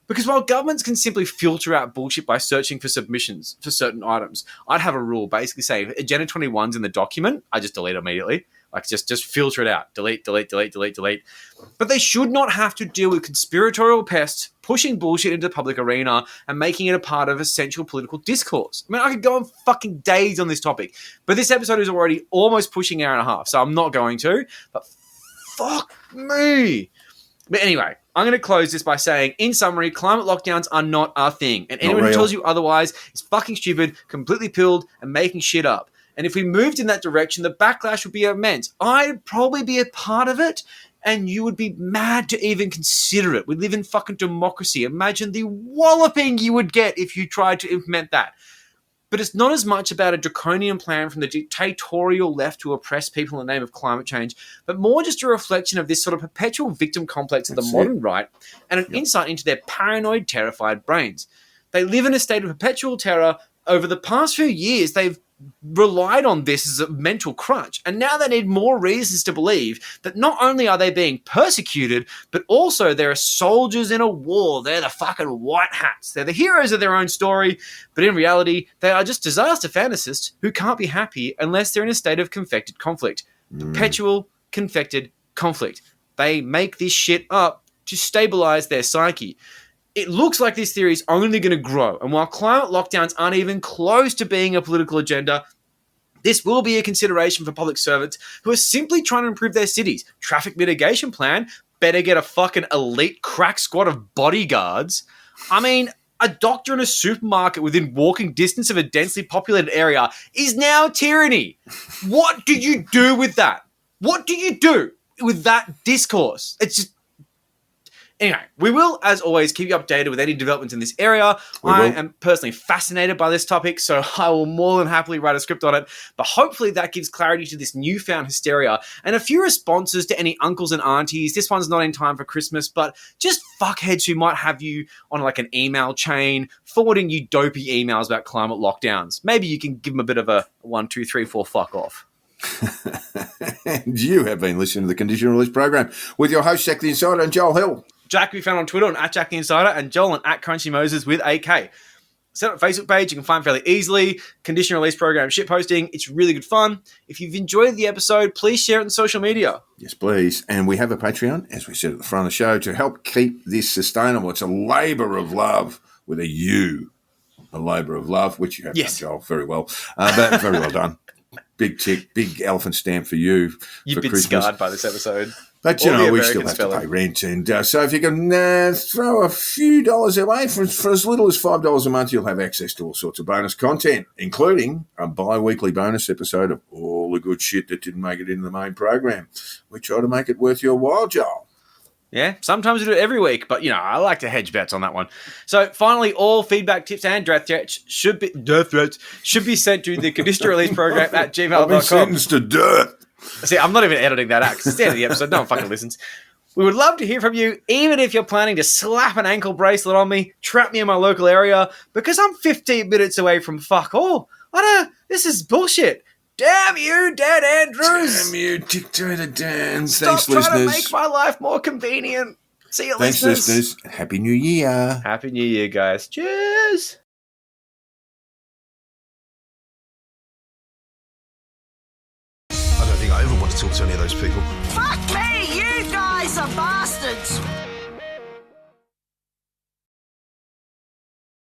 Because while governments can simply filter out bullshit by searching for submissions for certain items, I'd have a rule basically say if Agenda 21's in the document, I just delete it immediately. Just filter it out. Delete. But they should not have to deal with conspiratorial pests pushing bullshit into the public arena and making it a part of essential political discourse. I mean, I could go on fucking days on this topic, but this episode is already almost pushing an hour and a half, so I'm not going to. But fuck me. But anyway, I'm going to close this by saying, in summary, climate lockdowns are not our thing. And anyone who tells you otherwise is fucking stupid, completely pilled, and making shit up. And if we moved in that direction, the backlash would be immense. I'd probably be a part of it, and you would be mad to even consider it. We live in fucking democracy. Imagine the walloping you would get if you tried to implement that. But it's not as much about a draconian plan from the dictatorial left to oppress people in the name of climate change, but more just a reflection of this sort of perpetual victim complex of the modern right and an insight into their paranoid, terrified brains. They live in a state of perpetual terror. Over the past few years, they've relied on this as a mental crutch, and now they need more reasons to believe that not only are they being persecuted, but also there are soldiers in a war. They're the fucking white hats. They're the heroes of their own story, but in reality, they are just disaster fantasists who can't be happy unless they're in a state of confected conflict. Perpetual confected conflict. They make this shit up to stabilize their psyche. It looks like this theory is only going to grow. And while climate lockdowns aren't even close to being a political agenda, this will be a consideration for public servants who are simply trying to improve their cities. Traffic mitigation plan, better get a fucking elite crack squad of bodyguards. I mean, a doctor in a supermarket within walking distance of a densely populated area is now tyranny. What do you do with that? What do you do with that discourse? Anyway, we will, as always, keep you updated with any developments in this area. I am personally fascinated by this topic, so I will more than happily write a script on it. But hopefully that gives clarity to this newfound hysteria and a few responses to any uncles and aunties. This one's not in time for Christmas, but just fuckheads who might have you on like an email chain, forwarding you dopey emails about climate lockdowns. Maybe you can give them a bit of a 1, 2, 3, 4 fuck off. And you have been listening to the Conditional Release program with your host, Jack the Insider, and Joel Hill. Jack can be found on Twitter on @JackTheInsider and Joel on @CrunchyMoses with AK. Set up a Facebook page you can find fairly easily. Conditional Release program shitposting. It's really good fun. If you've enjoyed the episode, please share it on social media. Yes, please. And we have a Patreon, as we said at the front of the show, to help keep this sustainable. It's a labour of love with a U. A labour of love, which you have done, Joel, very well. But very well done. Big tick, big elephant stamp for you. You've been scarred by this episode. But, you know, we still have to pay rent. And so if you can throw a few dollars away, for as little as $5 a month, you'll have access to all sorts of bonus content, including a bi-weekly bonus episode of all the good shit that didn't make it into the main program. We try to make it worth your while, Joel. Yeah, sometimes we do it every week, but, you know, I like to hedge bets on that one. So, finally, all feedback, tips, and death threats should be sent to the Conditional Release program at gmail.com. I've been sentenced to death. See, I'm not even editing that out because it's the end of the episode. No one fucking listens. We would love to hear from you, even if you're planning to slap an ankle bracelet on me, trap me in my local area, because I'm 15 minutes away from fuck all. This is bullshit. Damn you, Dan Andrews. Damn you, Dictator Dan. Stop Thanks, trying listeners. to make my life more convenient. See you, Thanks, listeners. Happy New Year. Happy New Year, guys. Cheers. I don't think I ever want to talk to any of those people.